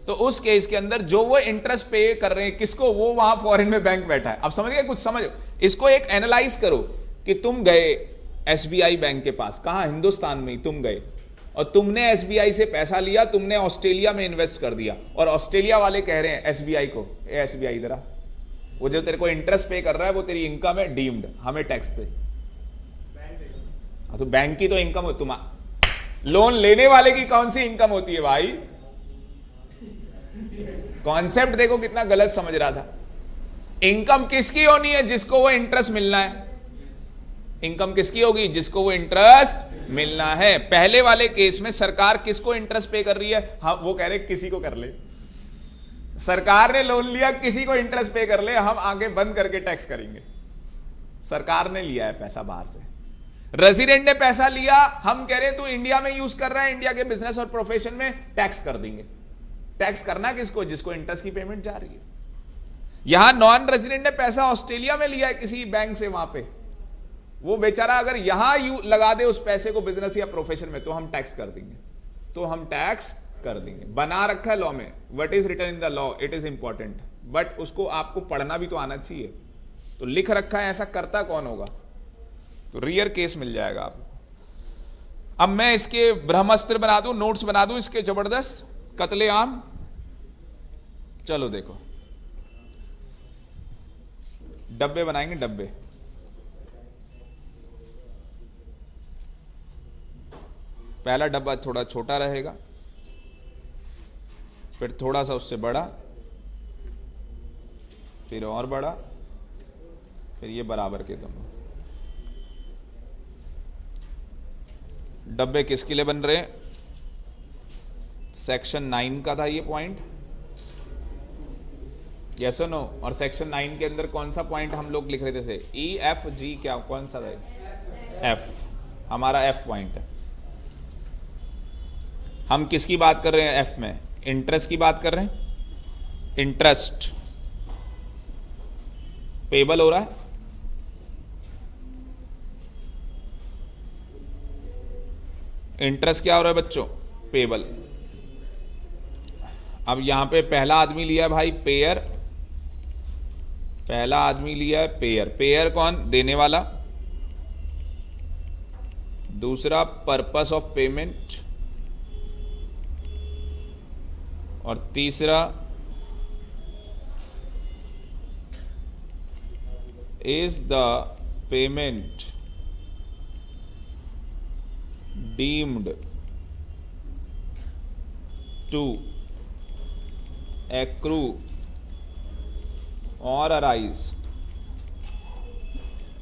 तो उस केस के अंदर जो वो इंटरेस्ट पे कर रहे हैं किसको? वो वहां फॉरेन में बैंक बैठा है। अब समझ गए? कुछ समझ, इसको एक एनालाइज करो कि तुम गए एसबीआई बैंक के पास, कहां? हिंदुस्तान में ही तुम गए, और तुमने एसबीआई से पैसा लिया, तुमने ऑस्ट्रेलिया में इन्वेस्ट कर दिया, और ऑस्ट्रेलिया वाले कह रहे हैं एसबीआई को, एसबीआई इधर आ, वो जो तेरे को इंटरेस्ट पे कर रहा है वो तेरी इनकम है, डीम्ड, हमें टैक्स दे। तो बैंक की तो इनकम हो, तुम लोन लेने वाले की कौन सी इनकम होती है भाई? कॉन्सेप्ट देखो कितना गलत समझ रहा था। इनकम किसकी होनी है? जिसको वो इंटरेस्ट मिलना है। इनकम किसकी होगी? जिसको वो इंटरेस्ट मिलना है। पहले वाले केस में सरकार किसको इंटरेस्ट पे कर रही है? हाँ, वो कह रहे किसी को कर ले, सरकार ने लोन लिया, किसी को इंटरेस्ट पे कर ले, हम आगे बंद करके टैक्स करेंगे। सरकार ने लिया है पैसा बाहर से, रेजिडेंट ने पैसा लिया, हम कह रहे हैं तू इंडिया में यूज कर रहा है, इंडिया के बिजनेस और प्रोफेशन में, टैक्स कर देंगे। टैक्स करना किसको? जिसको इंटरेस्ट की पेमेंट जा रही है। यहां नॉन रेजिडेंट ने पैसा ऑस्ट्रेलिया में लिया है किसी बैंक से, वहां पे वो बेचारा अगर यहां लगा दे उस पैसे को बिजनेस या प्रोफेशन में, तो हम टैक्स कर देंगे, तो हम टैक्स कर देंगे। बना रखा है लॉ में, what is written in the law, it is important, but उसको आपको पढ़ना भी तो आना चाहिए। तो लिख रखा है, ऐसा करता कौन होगा? तो रियर केस मिल जाएगा आपको। अब मैं इसके ब्रह्मास्त्र बना दूं, नोट्स बना दूं इसके जबरदस्त, कत्लेआम। चलो देखो, डब्बे बनाएंगे, डब्बे। पहला डब्बा थोड़ा छोटा रहेगा, फिर थोड़ा सा उससे बड़ा, फिर और बड़ा, फिर ये बराबर के दोनों। डब्बे किसके लिए बन रहे हैं? सेक्शन 9 का था ये पॉइंट, यस और नो? और सेक्शन 9 के अंदर कौन सा पॉइंट हम लोग लिख रहे थे? से ई एफ जी, क्या कौन सा था? एफ, हमारा एफ पॉइंट है। हम किसकी बात कर रहे हैं एफ में? इंटरेस्ट की बात कर रहे हैं। इंटरेस्ट पेबल हो रहा है, इंटरेस्ट क्या हो रहा है बच्चों? पेबल। अब यहां पे पहला आदमी लिया है भाई पेयर, पहला आदमी लिया है पेयर। पेयर कौन? देने वाला। दूसरा पर्पस ऑफ पेमेंट, और तीसरा is the payment deemed to accrue और अराइज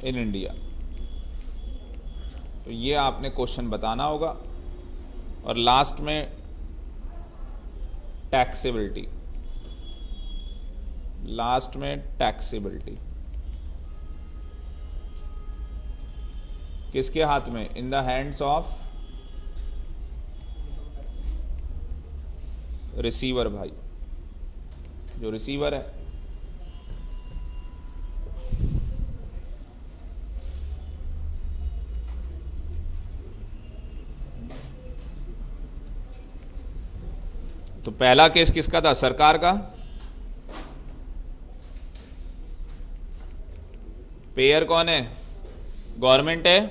इन इंडिया। तो ये आपने क्वेश्चन बताना होगा। और लास्ट में टैक्सेबिलिटी, लास्ट में टैक्सेबिलिटी किसके हाथ में? In the hands of receiver भाई, जो रिसीवर है। तो पहला केस किसका था? सरकार का। पेयर कौन है? गवर्नमेंट है।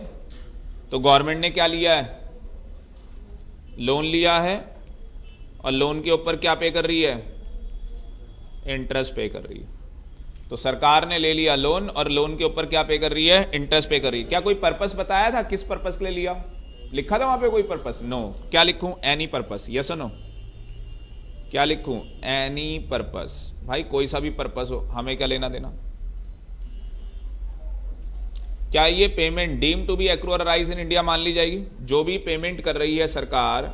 तो गवर्नमेंट ने क्या लिया है? लोन लिया है, और लोन के ऊपर क्या पे कर रही है? इंटरेस्ट पे कर रही है। तो सरकार ने ले लिया लोन, और लोन के ऊपर क्या पे कर रही है? इंटरेस्ट पे कर रही है। क्या कोई पर्पस बताया था किस पर्पस के लिए लिया? लिखा था वहां पे कोई पर्पस? नो। क्या लिखूं? Any purpose. यस और नो? क्या लिखूं? Any purpose. भाई कोई सा भी पर्पस हो, हमें क्या लेना देना। क्या ये payment deem to be accrue और अराइज इन इंडिया मान ली जाएगी? जो भी पेमेंट कर रही है सरकार,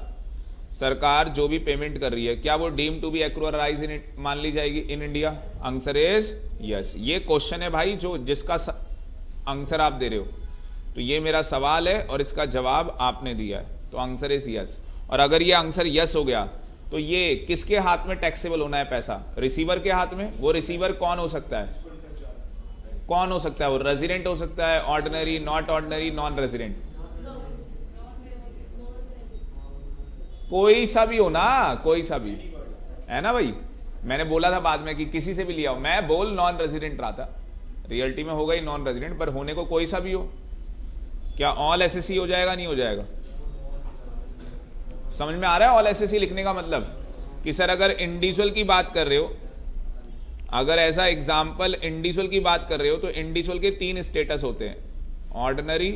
सरकार जो भी पेमेंट कर रही है, क्या वो डीम टू बी एक्रू और अराइज इन मान ली जाएगी in India? Answer is yes. ये क्वेश्चन है भाई जो जिसका आंसर आप दे रहे हो। तो ये मेरा सवाल है और इसका जवाब आपने दिया है, तो आंसर इज यस। और अगर ये आंसर यस हो गया तो ये किसके हाथ में टैक्सेबल होना है पैसा? रिसीवर के हाथ में। वो रिसीवर कौन हो सकता है? कौन हो सकता है? वो रेजिडेंट हो सकता है, ordinary, not ordinary, non resident, कोई सा भी हो ना, कोई सा भी है ना भाई। मैंने बोला था बाद में कि किसी से भी लिया हो, मैं बोल नॉन रेजिडेंट रहा था, रियलिटी में होगा ही नॉन रेजिडेंट, पर होने को कोई सा भी हो। क्या ऑल एसएससी हो जाएगा? नहीं हो जाएगा? समझ में आ रहा है ऑल एसएससी लिखने का मतलब? कि सर अगर इंडिविजुअल की बात कर रहे हो, अगर ऐसा एग्जाम्पल इंडिविजुअल की बात कर रहे हो, तो इंडिविजुअल के 3 स्टेटस होते हैं, ऑर्डिनरी,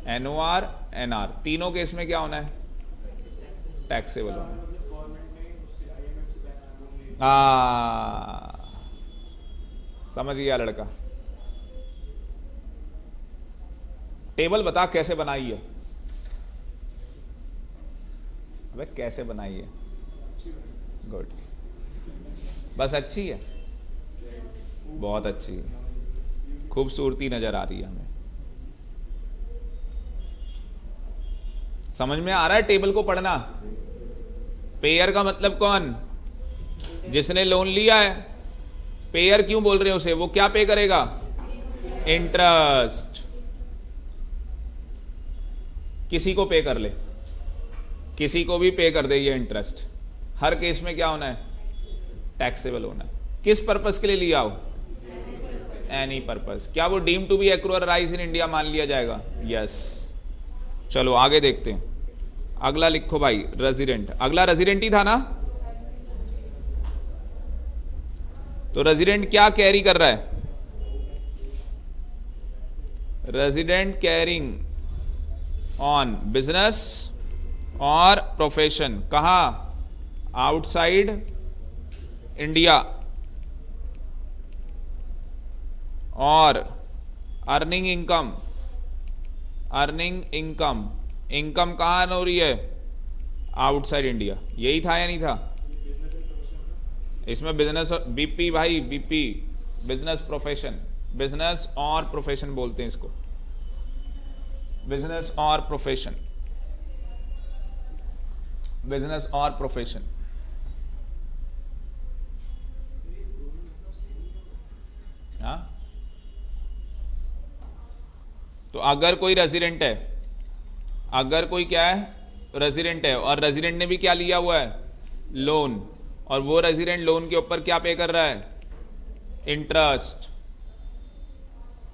एनओआर, एनआर। तीनों केस में क्या होना है? टैक्सेबल होना है। समझ गया लड़का। टेबल बता कैसे बनाई है? अबे कैसे बनाई है? गुड, बस अच्छी है, बहुत अच्छी है, खूबसूरती नजर आ रही है हमें। समझ में आ रहा है टेबल को पढ़ना? पेयर का मतलब कौन? जिसने लोन लिया है। पेयर क्यों बोल रहे हैं उसे? वो क्या पे करेगा? इंटरेस्ट। किसी को पे कर ले, किसी को भी पे कर दे ये इंटरेस्ट, हर केस में क्या होना है? टैक्सेबल होना है। किस पर्पस के लिए लिया हो? Any purpose. क्या वो डीम टू बी एक्रू और अराइज इन इंडिया मान लिया जाएगा? यस। चलो आगे देखते हैं। अगला लिखो भाई, रेजिडेंट। अगला रेजिडेंट ही था ना? तो रेजिडेंट क्या कैरी कर रहा है? रेजिडेंट कैरिंग ऑन बिजनेस और प्रोफेशन। कहां? Outside India. और earning income, earning income, income कहां हो रही है? Outside India. यही था या नहीं था? इसमें बिजनेस, बीपी भाई, बीपी बिजनेस प्रोफेशन, बिजनेस और प्रोफेशन बोलते हैं इसको, बिजनेस और प्रोफेशन, बिजनेस और प्रोफेशन। हाँ, तो अगर कोई रेजिडेंट है, अगर कोई क्या है? रेजिडेंट है, और रेजिडेंट ने भी क्या लिया हुआ है? लोन। और वो रेजिडेंट लोन के ऊपर क्या पे कर रहा है? इंटरेस्ट।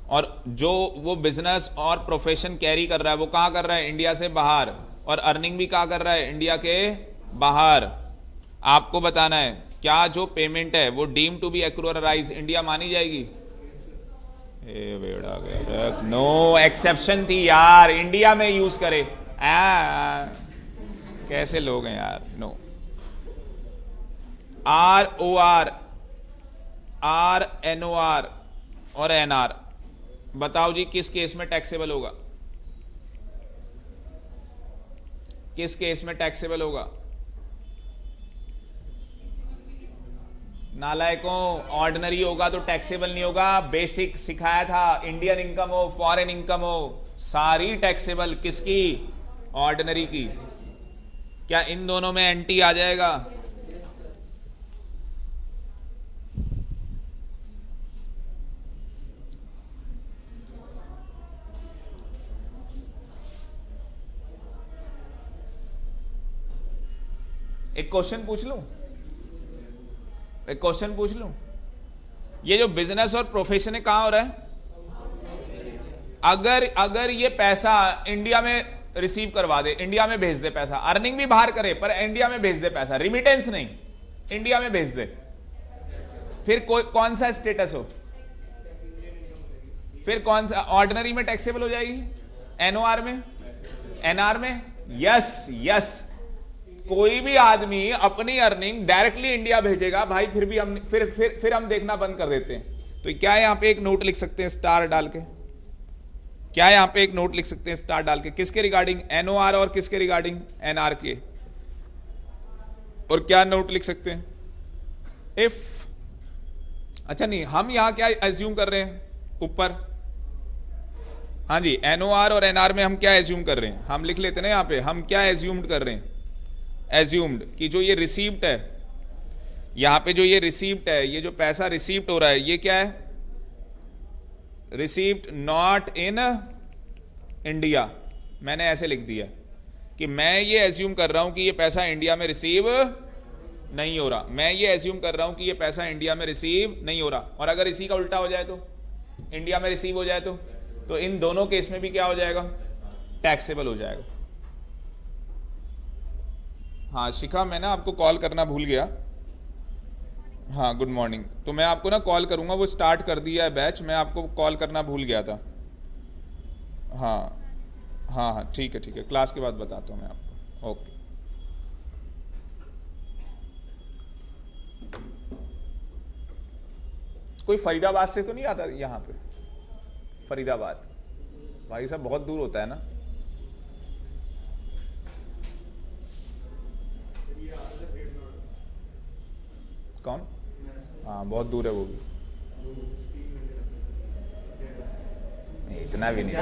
और जो वो बिजनेस और प्रोफेशन कैरी कर रहा है वो कहां कर रहा है? इंडिया से बाहर। और अर्निंग भी कहां कर रहा है? इंडिया के बाहर। आपको बताना है क्या जो पेमेंट है वो डीम टू बी एक्रू और अराइज इंडिया मानी जाएगी? बेड़ा गया, नो एक्सेप्शन थी यार, इंडिया में यूज करे। कैसे लोग हैं यार? नो। ROR, RNOR और NR, बताओ जी किस केस में टैक्सेबल होगा? किस केस में टैक्सेबल होगा? नालायकों, ऑर्डिनरी होगा तो टैक्सेबल नहीं होगा। बेसिक सिखाया था, इंडियन इनकम हो, फॉरेन इनकम हो, सारी टैक्सेबल। किसकी? ऑर्डिनरी की। क्या इन दोनों में एंटी आ जाएगा? एक क्वेश्चन पूछ लूं? एक क्वेश्चन पूछ लूं? ये जो बिजनेस और प्रोफेशन है कहां हो रहा है? अगर ये पैसा इंडिया में रिसीव करवा दे, इंडिया में भेज दे पैसा, अर्निंग भी बाहर करे पर इंडिया में भेज दे पैसा, रिमिटेंस नहीं, इंडिया में भेज दे, फिर कौन सा स्टेटस हो? फिर कौन सा? ऑर्डिनरी में टैक्सेबल हो जाएगी, एनओआर में, एनआर में? Yes yes. कोई भी आदमी अपनी अर्निंग डायरेक्टली इंडिया भेजेगा भाई, फिर भी हम फिर हम देखना बंद कर देते हैं। तो क्या यहां पे एक नोट लिख सकते हैं स्टार डाल के? क्या यहां पे एक नोट लिख सकते हैं स्टार डाल के? किसके रिगार्डिंग? एनओआर और किसके रिगार्डिंग? एनआर के। और क्या नोट लिख सकते हैं? इफ, अच्छा नहीं, हम यहां क्या एज्यूम कर रहे हैं ऊपर? हाँ जी, एनओआर और एनआर में हम क्या एज्यूम कर रहे हैं? हम लिख लेते ना यहां पे, हम क्या एज्यूम्ड कर रहे हैं? एज्यूम्ड कि जो ये रिसीव्ड है, यहां पे जो ये रिसीव्ड है, ये जो पैसा रिसीव्ड हो रहा है, ये क्या है? Received not in India. मैंने ऐसे लिख दिया कि मैं ये एज्यूम कर रहा हूं कि ये पैसा इंडिया में रिसीव नहीं हो रहा। मैं ये एज्यूम कर रहा हूं कि ये पैसा इंडिया में रिसीव नहीं हो रहा। और अगर इसी का उल्टा हो जाए तो, इंडिया में रिसीव हो जाए तो इन दोनों केस में भी क्या हो जाएगा? टैक्सेबल हो जाएगा। हाँ शिखा, मैं ना आपको कॉल करना भूल गया। हाँ गुड मॉर्निंग। तो मैं आपको ना कॉल करूंगा, वो स्टार्ट कर दिया है बैच, मैं आपको कॉल करना भूल गया था। हाँ हाँ हाँ ठीक है, क्लास के बाद बताता हूँ मैं आपको। ओके। कोई फरीदाबाद से तो नहीं आता यहाँ पे? फरीदाबाद भाई साहब बहुत दूर होता है ना। कौन? हाँ बहुत दूर है वो भी। नहीं इतना भी नहीं।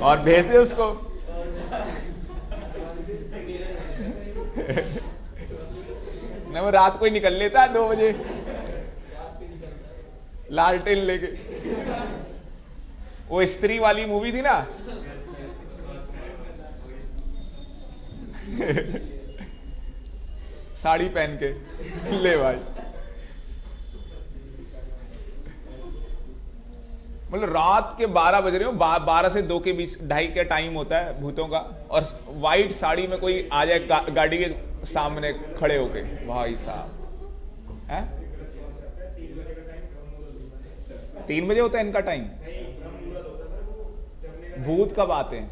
और भेज दे उसको। ना वो रात को ही निकल लेता है 2 बजे लालटेन लेके। वो स्त्री वाली मूवी थी ना साड़ी पहन के ले भाई। मतलब रात के 12 बज रहे हो, 12 से 2 के बीच, 2:30 का टाइम होता है भूतों का, और वाइट साड़ी में कोई आ जाए गाड़ी के सामने खड़े होके, भाई साहब है। 3 बजे होता है इनका टाइम। भूत कब आते हैं?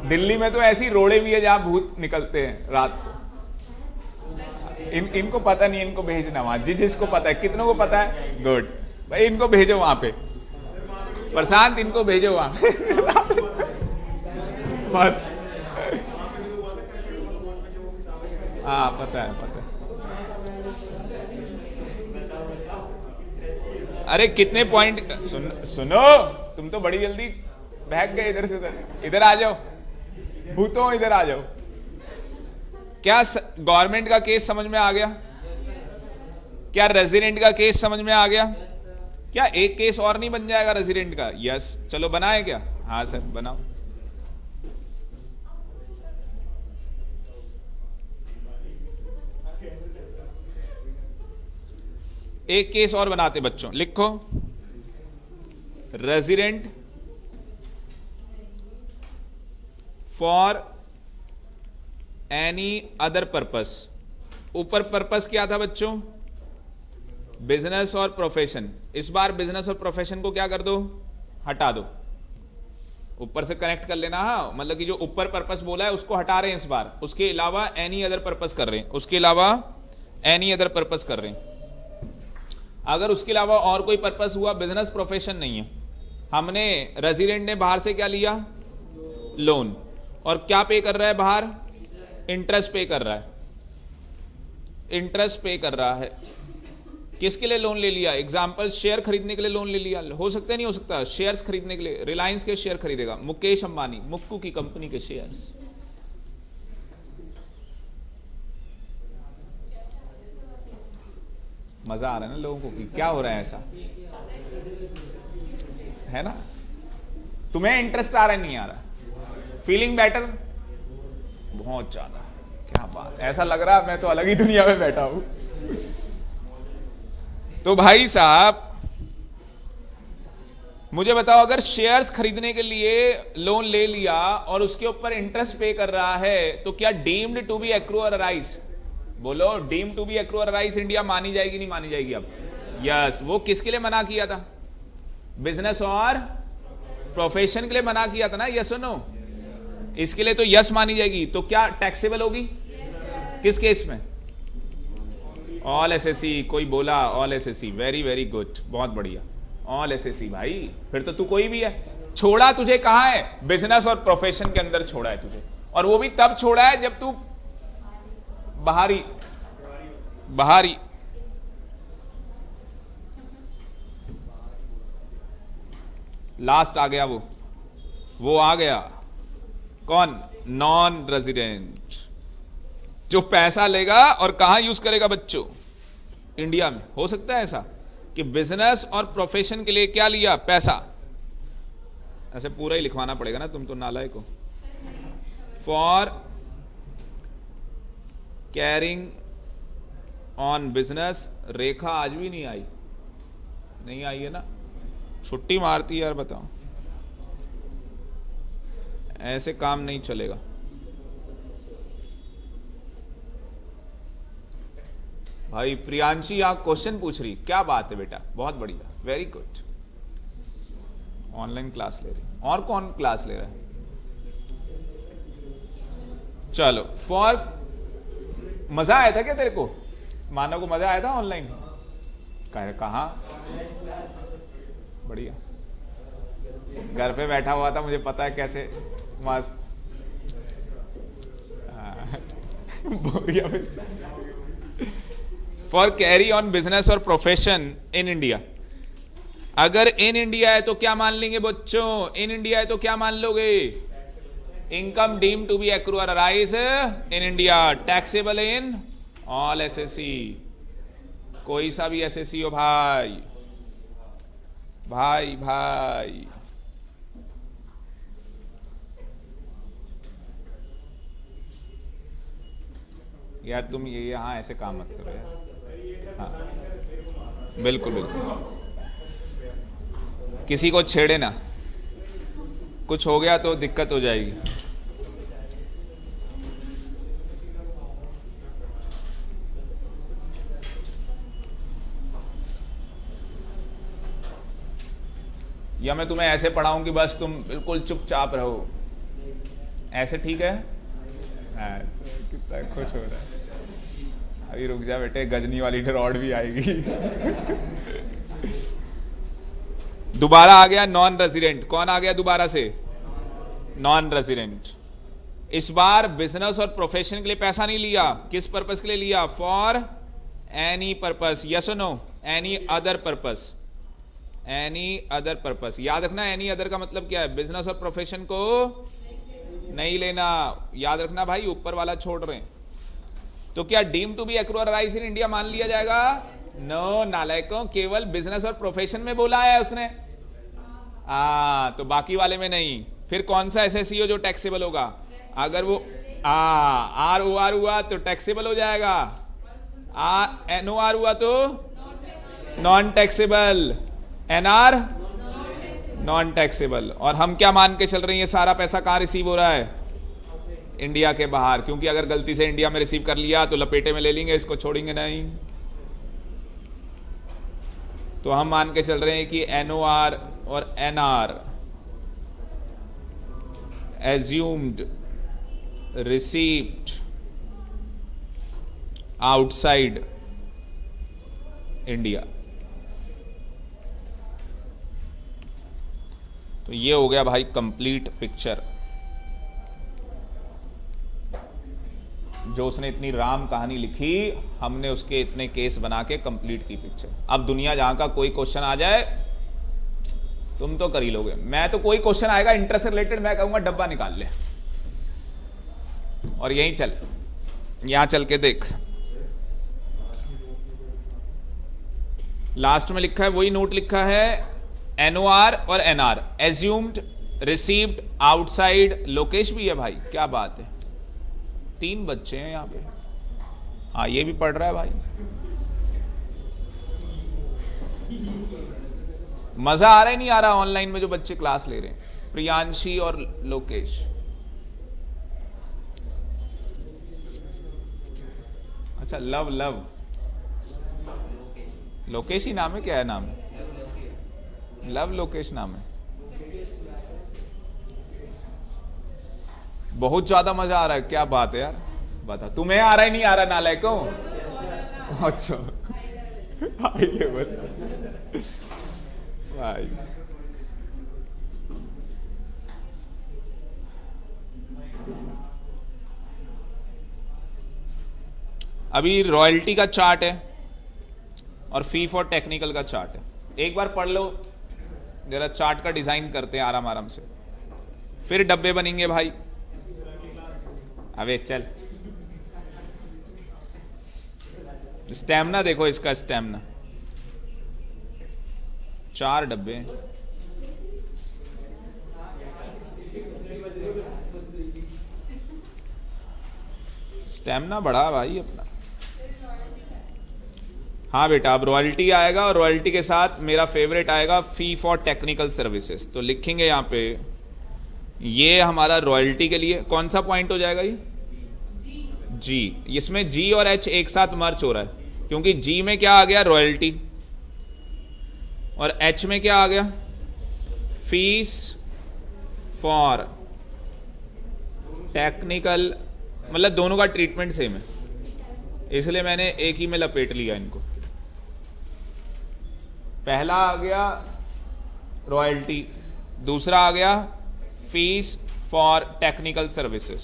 दिल्ली में तो ऐसी रोड़े भी है जहां भूत निकलते हैं रात को। इनको पता नहीं, इनको भेजना वहां, जिसको पता है। कितनों को पता है? गुड भाई, इनको भेजो वहां पे। प्रशांत इनको भेजो वहां बस। हाँ पता है। अरे कितने पॉइंट सुनो, तुम तो बड़ी जल्दी भाग गए इधर से उधर। इधर आ जाओ भूतों, इधर आ जाओ। क्या गवर्नमेंट का केस समझ में आ गया? क्या रेजिडेंट का केस समझ में आ गया? क्या एक केस और नहीं बन जाएगा रेजिडेंट का? यस, चलो बनाए क्या? हाँ सर बनाओ। एक केस और बनाते बच्चों, लिखो resident for any other purpose. ऊपर पर्पस क्या था बच्चों? बिजनेस और प्रोफेशन। इस बार बिजनेस और प्रोफेशन को क्या कर दो? हटा दो, ऊपर से कनेक्ट कर लेना। हाँ, मतलब कि जो ऊपर पर्पस बोला है उसको हटा रहे हैं इस बार, उसके अलावा एनी अदर पर्पस कर रहे हैं, उसके अलावा एनी अदर पर्पस कर रहे हैं। अगर उसके अलावा और कोई पर्पस हुआ, बिजनेस प्रोफेशन नहीं है, हमने रेजिडेंट ने बाहर से क्या लिया, लोन, और क्या पे कर रहा है बाहर, इंटरेस्ट पे कर रहा है, इंटरेस्ट पे कर रहा है। किसके लिए लोन ले लिया, एग्जाम्पल शेयर खरीदने के लिए लोन ले लिया, हो सकता है नहीं हो सकता, शेयर्स खरीदने के लिए, रिलायंस के शेयर खरीदेगा, मुकेश अंबानी, मुक्कू की कंपनी के शेयर्स। मजा आ रहा है ना लोगों को कि क्या हो रहा है, ऐसा है ना? तुम्हें इंटरेस्ट आ रहा है, नहीं आ रहा, फीलिंग बेटर, बहुत ज्यादा, क्या बात, ऐसा लग रहा है मैं तो अलग ही दुनिया में बैठा हूं। तो भाई साहब मुझे बताओ, अगर शेयर्स खरीदने के लिए लोन ले लिया और उसके ऊपर इंटरेस्ट पे कर रहा है, तो क्या डीम्ड टू बी एक्रू और अराइज, बोलो, डीम्ड टू बी एक्रू और अराइज इंडिया मानी जाएगी नहीं मानी जाएगी? अब यस, वो किसके लिए मना किया था, बिजनेस और प्रोफेशन के लिए मना किया था ना, यस और नो? इसके लिए तो यस मानी जाएगी। तो क्या टैक्सेबल होगी? किस केस में? All SSC. कोई बोला all SSC, very very good, बहुत बढ़िया, ऑल एसएससी भाई, फिर तो तू कोई भी है। छोड़ा तुझे कहां है, बिजनेस और प्रोफेशन के अंदर छोड़ा है तुझे, और वो भी तब छोड़ा है जब तू बाहरी लास्ट आ गया, वो आ गया कौन, नॉन रेजिडेंट, जो पैसा लेगा और कहां यूज करेगा बच्चों, इंडिया में। हो सकता है ऐसा कि बिजनेस और प्रोफेशन के लिए क्या लिया, पैसा, ऐसे पूरा ही लिखवाना पड़ेगा ना, तुम तो नालायक हो। फॉर कैरिंग ऑन बिजनेस, रेखा आज भी नहीं आई, नहीं आई है ना, छुट्टी मारती है यार, बताओ, ऐसे काम नहीं चलेगा। भाई प्रियांशी यहां क्वेश्चन पूछ रही, क्या बात है बेटा, बहुत बढ़िया, वेरी गुड, ऑनलाइन क्लास ले रही, और कौन क्लास ले रहा है? चलो, फॉर, मजा आया था क्या तेरे को, मानव को मजा आया था ऑनलाइन? कहां? बढ़िया, घर पे बैठा हुआ था, मुझे पता है कैसे, मस्त, बढ़िया। फॉर कैरी ऑन बिजनेस और प्रोफेशन इन इंडिया, अगर इन इंडिया है तो क्या मान लेंगे बच्चों, इन इंडिया है तो क्या मान लोगे, income deem to be accrue और arise in India, taxable in all SSC, कोई सा भी एसएससी हो भाई, भाई भाई। यार तुम ये यहां ऐसे काम मत करो यार, हाँ बिल्कुल बिल्कुल, किसी को छेड़े ना, कुछ हो गया तो दिक्कत हो जाएगी। या मैं तुम्हें ऐसे पढ़ाऊं कि बस तुम बिल्कुल चुपचाप रहो, ऐसे ठीक है? कितना खुश हो रहा है, अभी रुक जा बेटे, गजनी वाली रॉड भी आएगी। दोबारा आ गया नॉन रेजिडेंट, कौन आ गया दोबारा से, नॉन रेजिडेंट। इस बार बिजनेस और प्रोफेशन के लिए पैसा नहीं लिया, किस पर्पस के लिए लिया, फॉर एनी पर्पस, यस और no, any other purpose, any other purpose. याद रखना एनी अदर का मतलब क्या है, बिजनेस और प्रोफेशन को नहीं लेना, याद रखना भाई, ऊपर वाला छोड़ रहे हैं। तो क्या डीम टू बी एक्रू और अराइज इन इंडिया मान लिया जाएगा? नो नालायकों, केवल बिजनेस और प्रोफेशन में बोला है उसने, तो बाकी वाले में नहीं। फिर कौन सा एसएससी हो जो टैक्सेबल होगा, अगर वो आर ओ आर हुआ तो टैक्सेबल हो जाएगा, एन ओ आर हुआ तो non taxable, NR non taxable. और हम क्या मान के चल रहे हैं, ये सारा पैसा कहां रिसीव हो रहा है, इंडिया के बाहर, क्योंकि अगर गलती से इंडिया में रिसीव कर लिया तो लपेटे में ले लेंगे, इसको छोड़ेंगे नहीं। तो हम मान के चल रहे हैं कि एनओआर और NR assumed received outside India. तो ये हो गया भाई कंप्लीट पिक्चर। जो उसने इतनी राम कहानी लिखी, हमने उसके इतने केस बना के कंप्लीट की पिक्चर। अब दुनिया जहां का कोई क्वेश्चन आ जाए तुम तो कर ही लोगे। मैं तो कोई क्वेश्चन आएगा इंटर से रिलेटेड, मैं कहूंगा डब्बा निकाल ले और यहीं चल, यहां चल के देख। लास्ट में लिखा है, वही नोट लिखा है, एनओआर और NR assumed received outside Lokesh भी है भाई। क्या बात है, 3 बच्चे हैं यहाँ पे। हाँ ये भी पढ़ रहा है भाई। मजा आ रहा है नहीं आ रहा ऑनलाइन में जो बच्चे क्लास ले रहे हैं, प्रियांशी और लोकेश। अच्छा लव लोकेश ही नाम है, क्या है नाम? लव लोकेश नाम है। बहुत ज्यादा मजा आ रहा है, क्या बात है यार। बता, तुम्हें आ रहा है नहीं आ रहा नालायको? अच्छा हाई लेवल भाई। अभी रॉयल्टी का चार्ट है और फी फॉर टेक्निकल का चार्ट है। एक बार पढ़ लो जरा, चार्ट का डिजाइन करते हैं आराम आराम से, फिर डब्बे बनेंगे भाई। अबे चल, स्टैमिना देखो इसका, स्टैमिना 4 डब्बे। स्टैमिना बढ़ा भाई अपना। हाँ बेटा, अब रॉयल्टी आएगा और रॉयल्टी के साथ मेरा फेवरेट आएगा फी फॉर टेक्निकल सर्विसेज। तो लिखेंगे यहाँ पे, ये हमारा रॉयल्टी के लिए कौन सा पॉइंट हो जाएगा? ये जी। इसमें जी और एच एक साथ मर्ज हो रहा है, क्योंकि जी में क्या आ गया? रॉयल्टी, और एच में क्या आ गया? Fees for technical. मतलब दोनों का ट्रीटमेंट सेम है, इसलिए मैंने एक ही में लपेट लिया इनको। पहला आ गया रॉयल्टी, दूसरा आ गया फीस फॉर टेक्निकल सर्विसेज।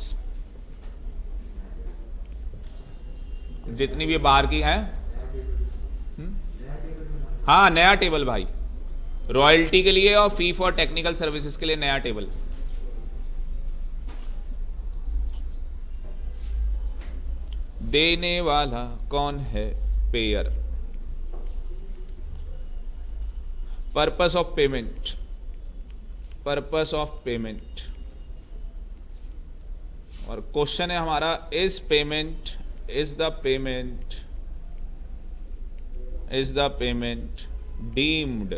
जितनी भी बाहर की हैं, हाँ नया टेबल भाई, रॉयल्टी के लिए और फी फॉर टेक्निकल सर्विसेज के लिए नया टेबल। देने वाला कौन है? Payer. Purpose of payment, purpose of payment. और क्वेश्चन है हमारा, is payment, is the payment, is the payment deemed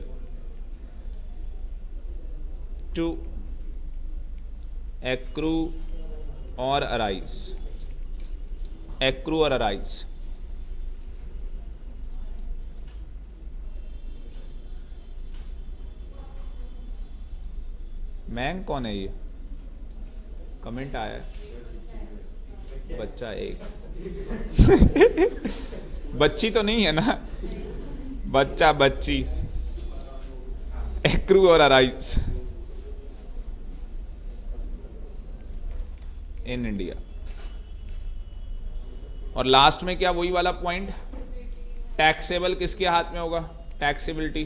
to accrue और अराइज? एक्रू और अराइज। मैंग कौन है? ये कमेंट आया है, बच्चा एक बच्ची तो नहीं है ना, बच्चा बच्ची। एक्रू और अराइज इन इंडिया। और लास्ट में क्या? वही वाला पॉइंट, टैक्सेबल किसके हाथ में होगा? टैक्सेबिलिटी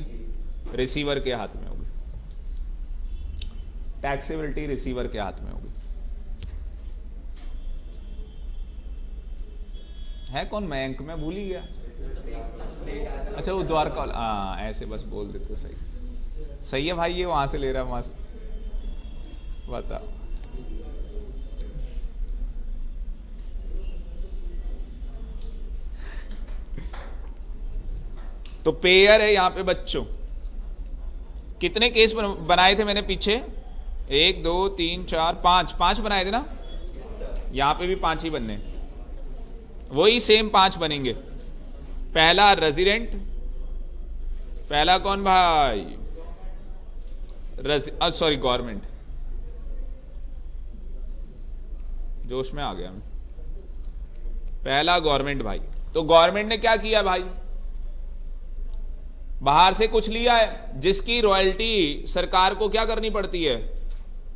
रिसीवर के हाथ में होगी। टैक्सेबिलिटी रिसीवर के हाथ में होगी। है कौन मयंक? मैं भूल ही गया। अच्छा वो द्वारका, हाँ ऐसे बस बोल देते। सही सही है भाई, ये वहां से ले रहा मस्त। बता, तो पेयर है यहां पे बच्चों। कितने केस बनाए थे मैंने पीछे? 1 2 3 4 5 बनाए थे ना। यहां पे भी 5 ही बनने, वही सेम 5 बनेंगे। पहला रेजिडेंट, पहला कौन भाई? सॉरी गवर्नमेंट, जोश में आ गया मैं। पहला गवर्नमेंट भाई, तो गवर्नमेंट ने क्या किया भाई, बाहर से कुछ लिया है जिसकी रॉयल्टी सरकार को क्या करनी पड़ती है,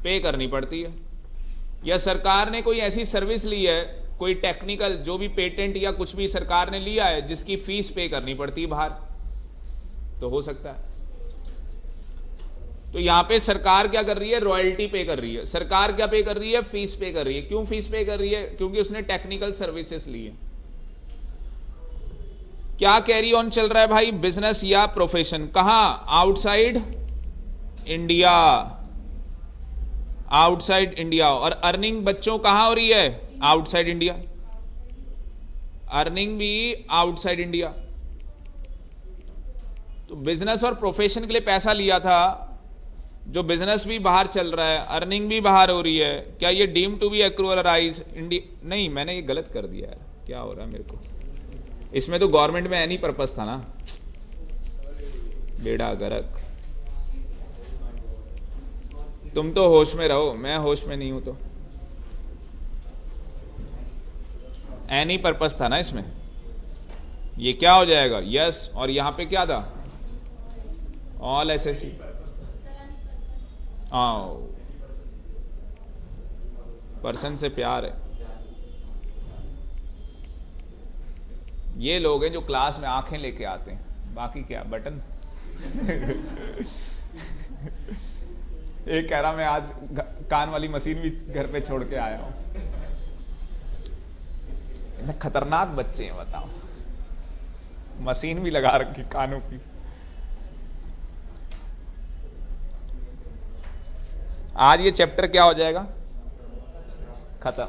पे करनी पड़ती है। या सरकार ने कोई ऐसी सर्विस ली है, कोई टेक्निकल जो भी पेटेंट या कुछ भी सरकार ने लिया है जिसकी फीस पे करनी पड़ती है बाहर, तो हो सकता है। तो यहां पे सरकार क्या कर रही है, रॉयल्टी पे कर रही है। सरकार क्या पे कर रही है, फीस पे कर रही है। क्यों फीस पे कर रही है, क्योंकि उसने टेक्निकल सर्विसेज ली है। क्या कैरी ऑन चल रहा है भाई, बिजनेस या प्रोफेशन, कहां, आउटसाइड इंडिया, आउटसाइड इंडिया। और अर्निंग बच्चों कहां हो रही है, आउटसाइड इंडिया, अर्निंग भी आउटसाइड इंडिया। तो बिजनेस और प्रोफेशन के लिए पैसा लिया था, जो बिजनेस भी बाहर चल रहा है, अर्निंग भी बाहर हो रही है, क्या ये डीम टू बी एक्रूअलाइज इंडिया, नहीं मैंने ये गलत कर दिया है, क्या हो रहा है मेरे को, इसमें तो गवर्नमेंट में एनी पर्पस था ना, बेड़ा गर्क। तुम तो होश में रहो, मैं होश में नहीं हूं, तो एनी पर्पस था ना इसमें, ये क्या हो जाएगा, यस। और यहां पे क्या था, ऑल एसएससी। पर्सन से प्यार है। ये लोग हैं जो क्लास में आंखें लेके आते हैं, बाकी क्या बटन। एक कह रहा मैं आज कान वाली मशीन भी घर पे छोड़ के आया हूं। इतने खतरनाक बच्चे हैं बताओ, मशीन भी लगा रखी कानों की। आज ये चैप्टर क्या हो जाएगा, खत्म,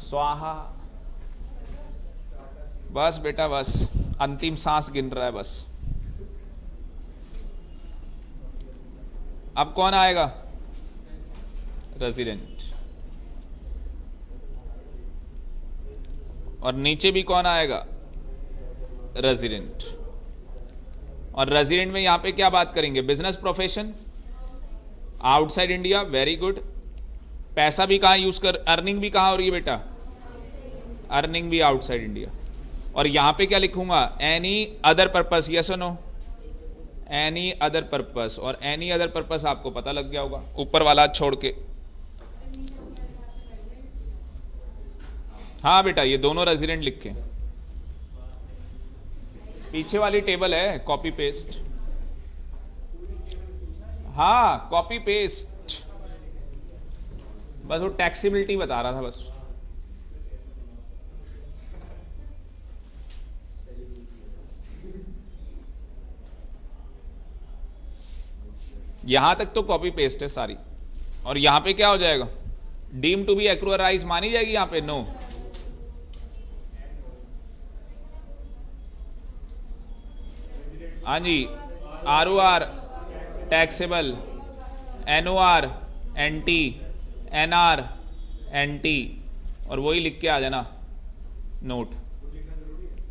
स्वाहा। बस बेटा बस, अंतिम सांस गिन रहा है बस। अब कौन आएगा, रेजिडेंट। और नीचे भी कौन आएगा, रेजिडेंट। और रेजिडेंट में यहां पे क्या बात करेंगे, business profession, outside India, very good. पैसा भी कहां यूज कर, अर्निंग भी कहां हो रही है बेटा, अर्निंग भी आउटसाइड इंडिया। और यहां पे क्या लिखूंगा, एनी अदर पर्पस, यस और नो, एनी अदर पर्पस। और एनी अदर पर्पस आपको पता लग गया होगा, ऊपर वाला छोड़ के। हाँ बेटा ये दोनों रेजिडेंट लिखे, पीछे वाली टेबल है, कॉपी पेस्ट। हाँ कॉपी पेस्ट, बस वो टैक्सेबिलिटी बता रहा था बस। यहां तक तो कॉपी पेस्ट है सारी। और यहां पे क्या हो जाएगा, डीम टू बी एक्रूअलाइज मानी जाएगी यहां पे, नो। हाँ जी, ROR taxable, NOR anti, NR anti. और वही लिख के आ जाना नोट।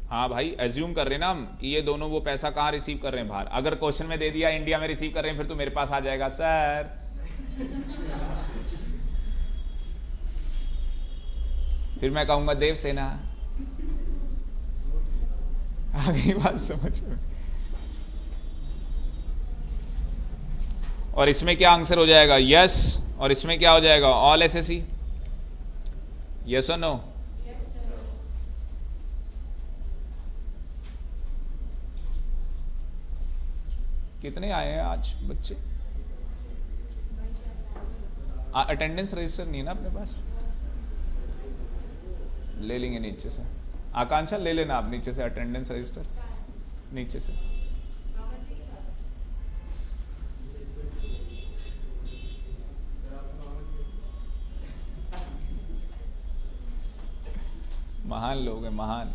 हाँ भाई एज्यूम कर रहे हैं ना हम कि ये दोनों वो पैसा कहाँ रिसीव कर रहे हैं, बाहर। अगर क्वेश्चन में दे दिया इंडिया में रिसीव कर रहे हैं, फिर तो मेरे पास आ जाएगा सर। फिर मैं कहूंगा देवसेना। आ गई बात समझ में। और इसमें क्या आंसर हो जाएगा, यस। और इसमें क्या हो जाएगा, ऑल एसएससी, यस और नो। कितने आए हैं आज बच्चे, अटेंडेंस रजिस्टर नहीं है ना अपने पास, ले लेंगे नीचे से। आकांक्षा ले लेना आप नीचे से अटेंडेंस रजिस्टर, नीचे से। महान लोग हैं, महान।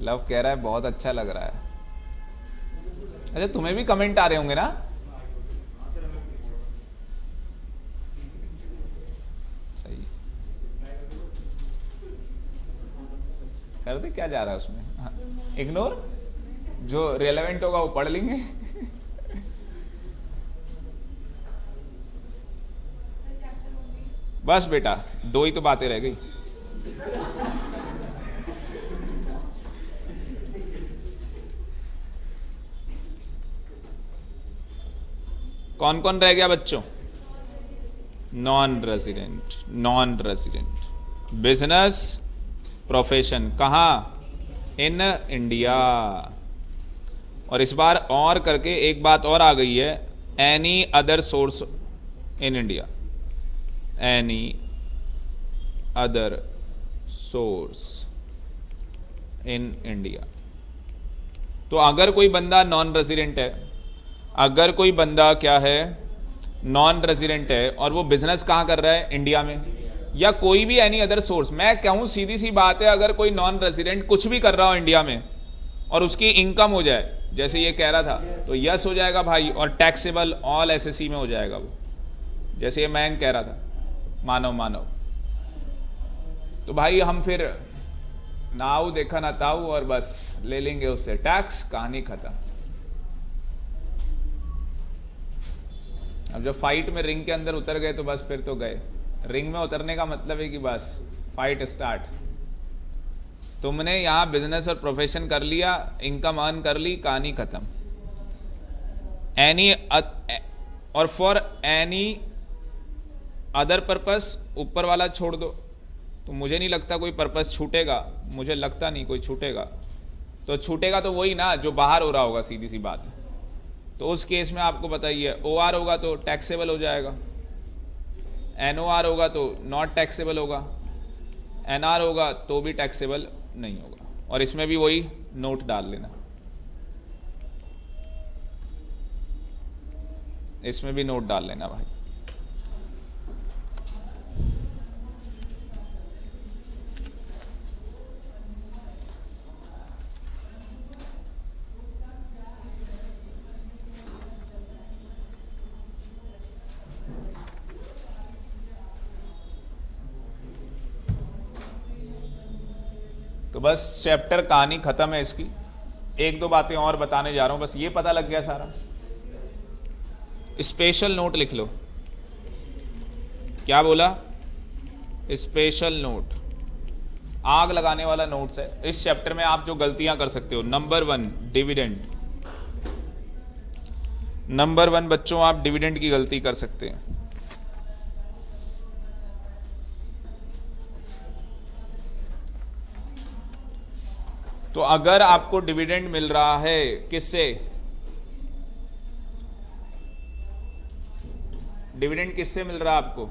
लव कह रहा है बहुत अच्छा लग रहा है। अच्छा तुम्हें भी कमेंट आ रहे होंगे ना, सही। कर दे, क्या जा रहा है उसमें। हाँ। इग्नोर, जो रेलेवेंट होगा वो पढ़ लेंगे। बस बेटा, दो ही तो बातें रह गई। कौन कौन रह गया बच्चों? Non resident, non resident business profession कहाँ? In India. और इस बार और करके एक बात और आ गई है, any other source in India, any other source in India. तो अगर कोई बंदा नॉन रेजिडेंट है, अगर कोई बंदा क्या है, नॉन रेजिडेंट है, और वो बिजनेस कहाँ कर रहा है? इंडिया में, या कोई भी एनी अदर सोर्स, मैं कहूँ सीधी सी बात है, अगर कोई नॉन रेजिडेंट कुछ भी कर रहा हो इंडिया में और उसकी इनकम हो जाए, जैसे ये कह रहा था, तो यस हो जाएगा भाई, और टैक्सेबल ऑल एसएससी में हो जाएगा वो, जैसे ये मैं कह रहा था, मानव मानव। तो भाई हम फिर नाउ देखा ना ताऊ, और बस ले लेंगे उससे टैक्स, कहानी खत्म। अब जब फाइट में रिंग के अंदर उतर गए तो बस फिर तो गए। रिंग में उतरने का मतलब है कि बस फाइट स्टार्ट। तुमने यहां बिजनेस और प्रोफेशन कर लिया, इनकम अर्न कर ली, कहानी खत्म। एनी और फॉर एनी अदर पर्पस, ऊपर वाला छोड़ दो, तो मुझे नहीं लगता कोई पर्पस छूटेगा, मुझे लगता नहीं कोई छूटेगा। तो छूटेगा तो वही ना जो बाहर हो रहा होगा, सीधी सी बात है। तो उस केस में आपको बताइए, ओआर होगा तो टैक्सेबल हो जाएगा, एनओआर होगा तो नॉट टैक्सेबल होगा, एनआर होगा तो भी टैक्सेबल नहीं होगा। और इसमें भी वही नोट डाल लेना, इसमें भी नोट डाल लेना भाई। तो बस चैप्टर कहानी खत्म है इसकी। एक दो बातें और बताने जा रहा हूं, बस ये पता लग गया सारा। स्पेशल नोट लिख लो। क्या बोला? स्पेशल नोट, आग लगाने वाला नोट्स है। इस चैप्टर में आप जो गलतियां कर सकते हो, नंबर 1 डिविडेंड। नंबर 1 बच्चों, आप डिविडेंड की गलती कर सकते हैं। तो अगर आपको डिविडेंड मिल रहा है किससे? डिविडेंड किससे मिल रहा है आपको?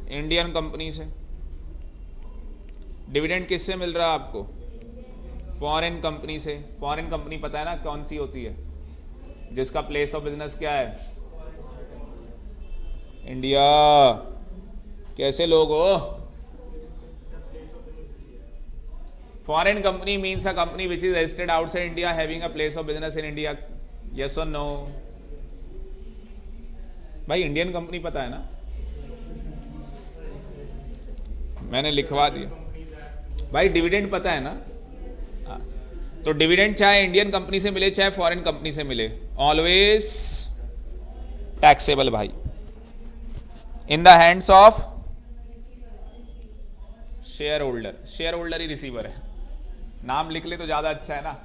इंडियन कंपनी से। डिविडेंड किससे मिल रहा है आपको? फॉरेन कंपनी से। फॉरेन कंपनी पता है ना कौन सी होती है? जिसका प्लेस ऑफ बिजनेस क्या है? इंडिया। कैसे लोग हो? Foreign company means a company which is registered outside India having a place of business in India. Yes or no? भाई इंडियन कंपनी पता है ना, मैंने लिखवा दिया। भाई डिविडेंड पता है ना? तो डिविडेंड चाहे इंडियन कंपनी से मिले चाहे फॉरेन कंपनी से मिले, ऑलवेज टैक्सेबल भाई, in the hands of share holder. Share holder he receiver है, नाम लिख ले तो ज्यादा अच्छा है ना।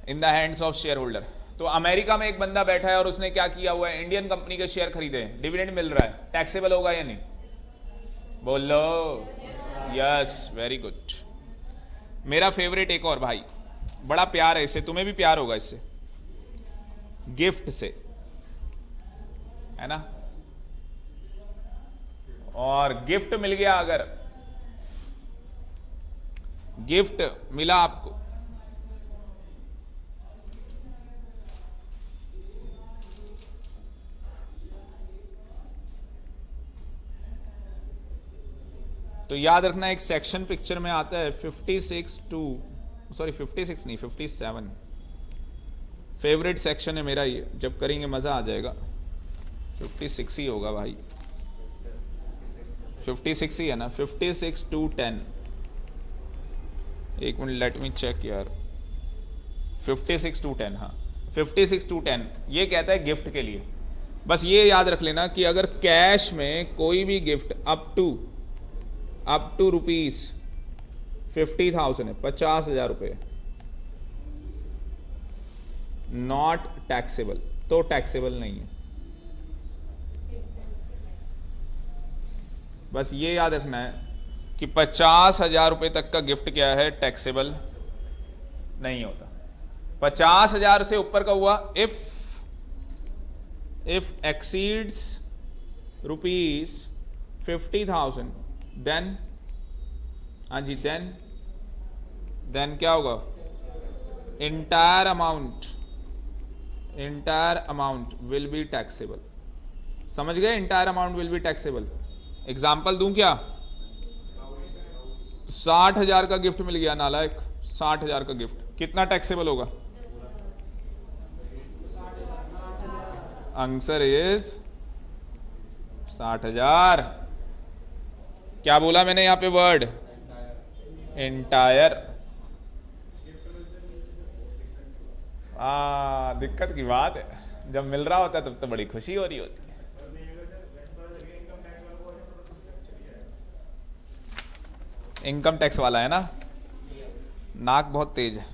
In the hands of share holder. तो अमेरिका में एक बंदा बैठा है और उसने क्या किया हुआ है? इंडियन कंपनी के शेयर खरीदे, डिविडेंड मिल रहा है, टैक्सेबल होगा या नहीं? बोलो यस, वेरी गुड। मेरा फेवरेट एक और भाई, बड़ा प्यार है इससे, तुम्हें भी प्यार होगा इससे, गिफ्ट से, है ना? और गिफ्ट मिल गया, अगर गिफ्ट मिला आपको, तो याद रखना एक सेक्शन पिक्चर में आता है 56 नहीं 57, फेवरेट सेक्शन है मेरा ये, जब करेंगे मजा आ जाएगा। 56 ही होगा भाई, 56 ही है ना, 56 to 10। एक मिनट, लेट मी चेक यार। 56 to 10, हाँ 56 to 10 ये कहता है गिफ्ट के लिए। बस ये याद रख लेना कि अगर कैश में कोई भी गिफ्ट अप टू ₹50,000 है, 50,000 रुपये, नॉट टैक्सेबल, तो टैक्सेबल नहीं है। बस ये याद रखना है कि 50,000 रुपये तक का गिफ्ट क्या है, टैक्सेबल नहीं होता। 50,000 से ऊपर का हुआ, इफ एक्सीड्स ₹50,000 देन, हाँ जी, देन क्या होगा, entire amount will be taxable. समझ गए, entire amount will be taxable. Example दूं क्या, 60,000 का गिफ्ट मिल गया नालायक, 60,000 का गिफ्ट, कितना टैक्सेबल होगा? Answer is 60,000। क्या बोला मैंने यहां पे वर्ड, एंटायर। दिक्कत की बात है, जब मिल रहा होता है तब तो बड़ी खुशी हो रही होती है। इनकम टैक्स वाला है ना, नाक बहुत तेज है।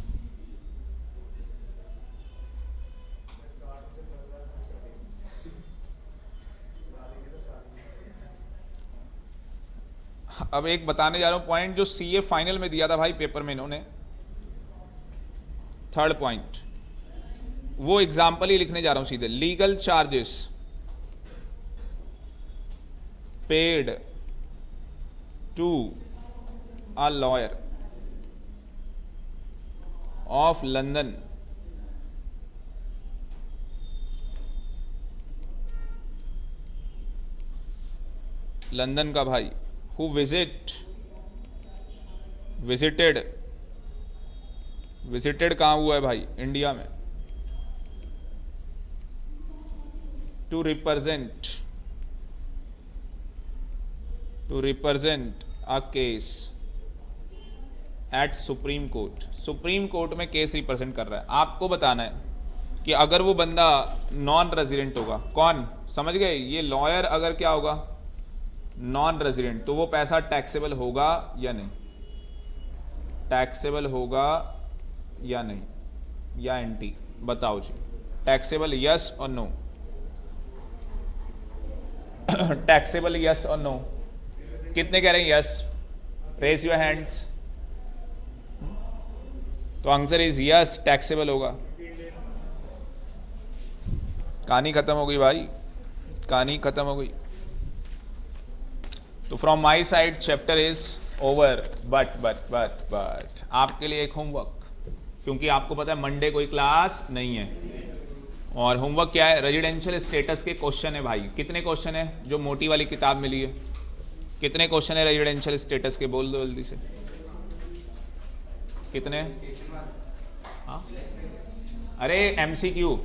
अब एक बताने जा रहा हूं पॉइंट जो सीए फाइनल में दिया था भाई पेपर में इन्होंने, थर्ड पॉइंट, वो एग्जाम्पल ही लिखने जा रहा हूं सीधे। Legal charges paid to a lawyer of London London का भाई, who visited कहाँ हुआ है भाई, इंडिया में, to represent a case at supreme court. Supreme court में केस रिप्रेजेंट कर रहा है। आपको बताना है कि अगर वो बंदा नॉन रेजिडेंट होगा, कौन, समझ गए, ये लॉयर अगर क्या होगा, नॉन रेजिडेंट, तो वो पैसा टैक्सेबल होगा या नहीं, टैक्सेबल होगा या नहीं, या एंटी, बताओ जी, टैक्सेबल यस और नो, टैक्सेबल यस और नो, कितने कह रहे हैं यस, रेज योर हैंड्स। तो आंसर इज यस, टैक्सेबल होगा। कहानी खत्म हो गई भाई, कहानी खत्म हो गई। तो from my side chapter is over, but आपके लिए एक होमवर्क, क्योंकि आपको पता है मंडे कोई क्लास नहीं है, और होमवर्क क्या है, रेजिडेंशियल स्टेटस के क्वेश्चन है भाई। कितने क्वेश्चन है जो मोटी वाली किताब मिली है, कितने क्वेश्चन है रेजिडेंशियल स्टेटस के, बोल दो जल्दी से, कितने? हाँ, अरे एमसीक्यू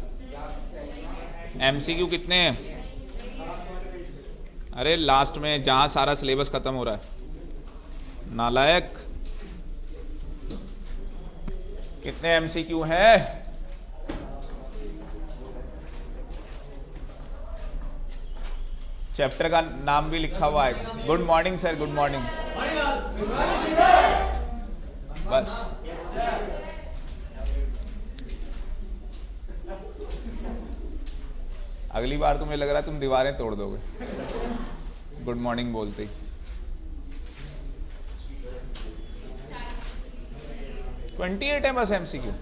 कितने हैं? अरे लास्ट में जहां सारा सिलेबस खत्म हो रहा है, नालायक। कितने एमसीक्यू है? चैप्टर का नाम भी लिखा हुआ है। Good morning sir, good morning. बस अगली बार तुम्हें लग रहा है तुम दीवारें तोड़ दोगे गुड मॉर्निंग बोलते ही। $28 है बस एमसीक्यू।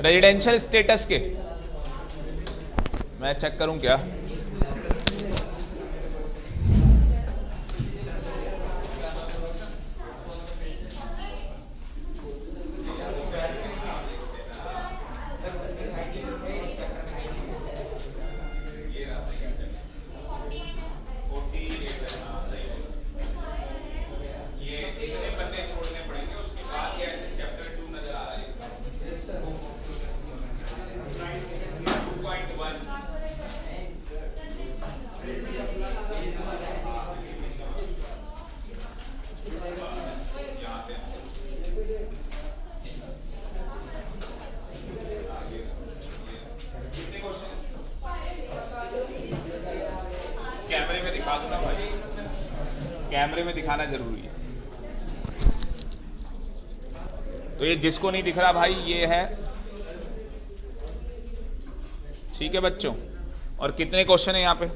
रेजिडेंशियल स्टेटस के मैं चेक करूं क्या? दिखा दूं ना भाई, कैमरे में दिखाना जरूरी है। तो ये जिसको नहीं दिख रहा भाई, ये है, ठीक है बच्चों। और कितने क्वेश्चन है यहाँ पे?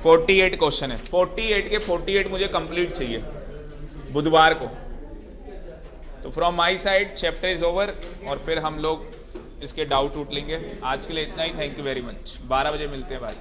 48 क्वेश्चन है। 48 के 48 मुझे कंप्लीट चाहिए बुधवार को। तो from my side chapter is over, और फिर हम लोग इसके डाउट उठ लेंगे। आज के लिए इतना ही। Thank you very much. 12 बजे मिलते हैं भाई।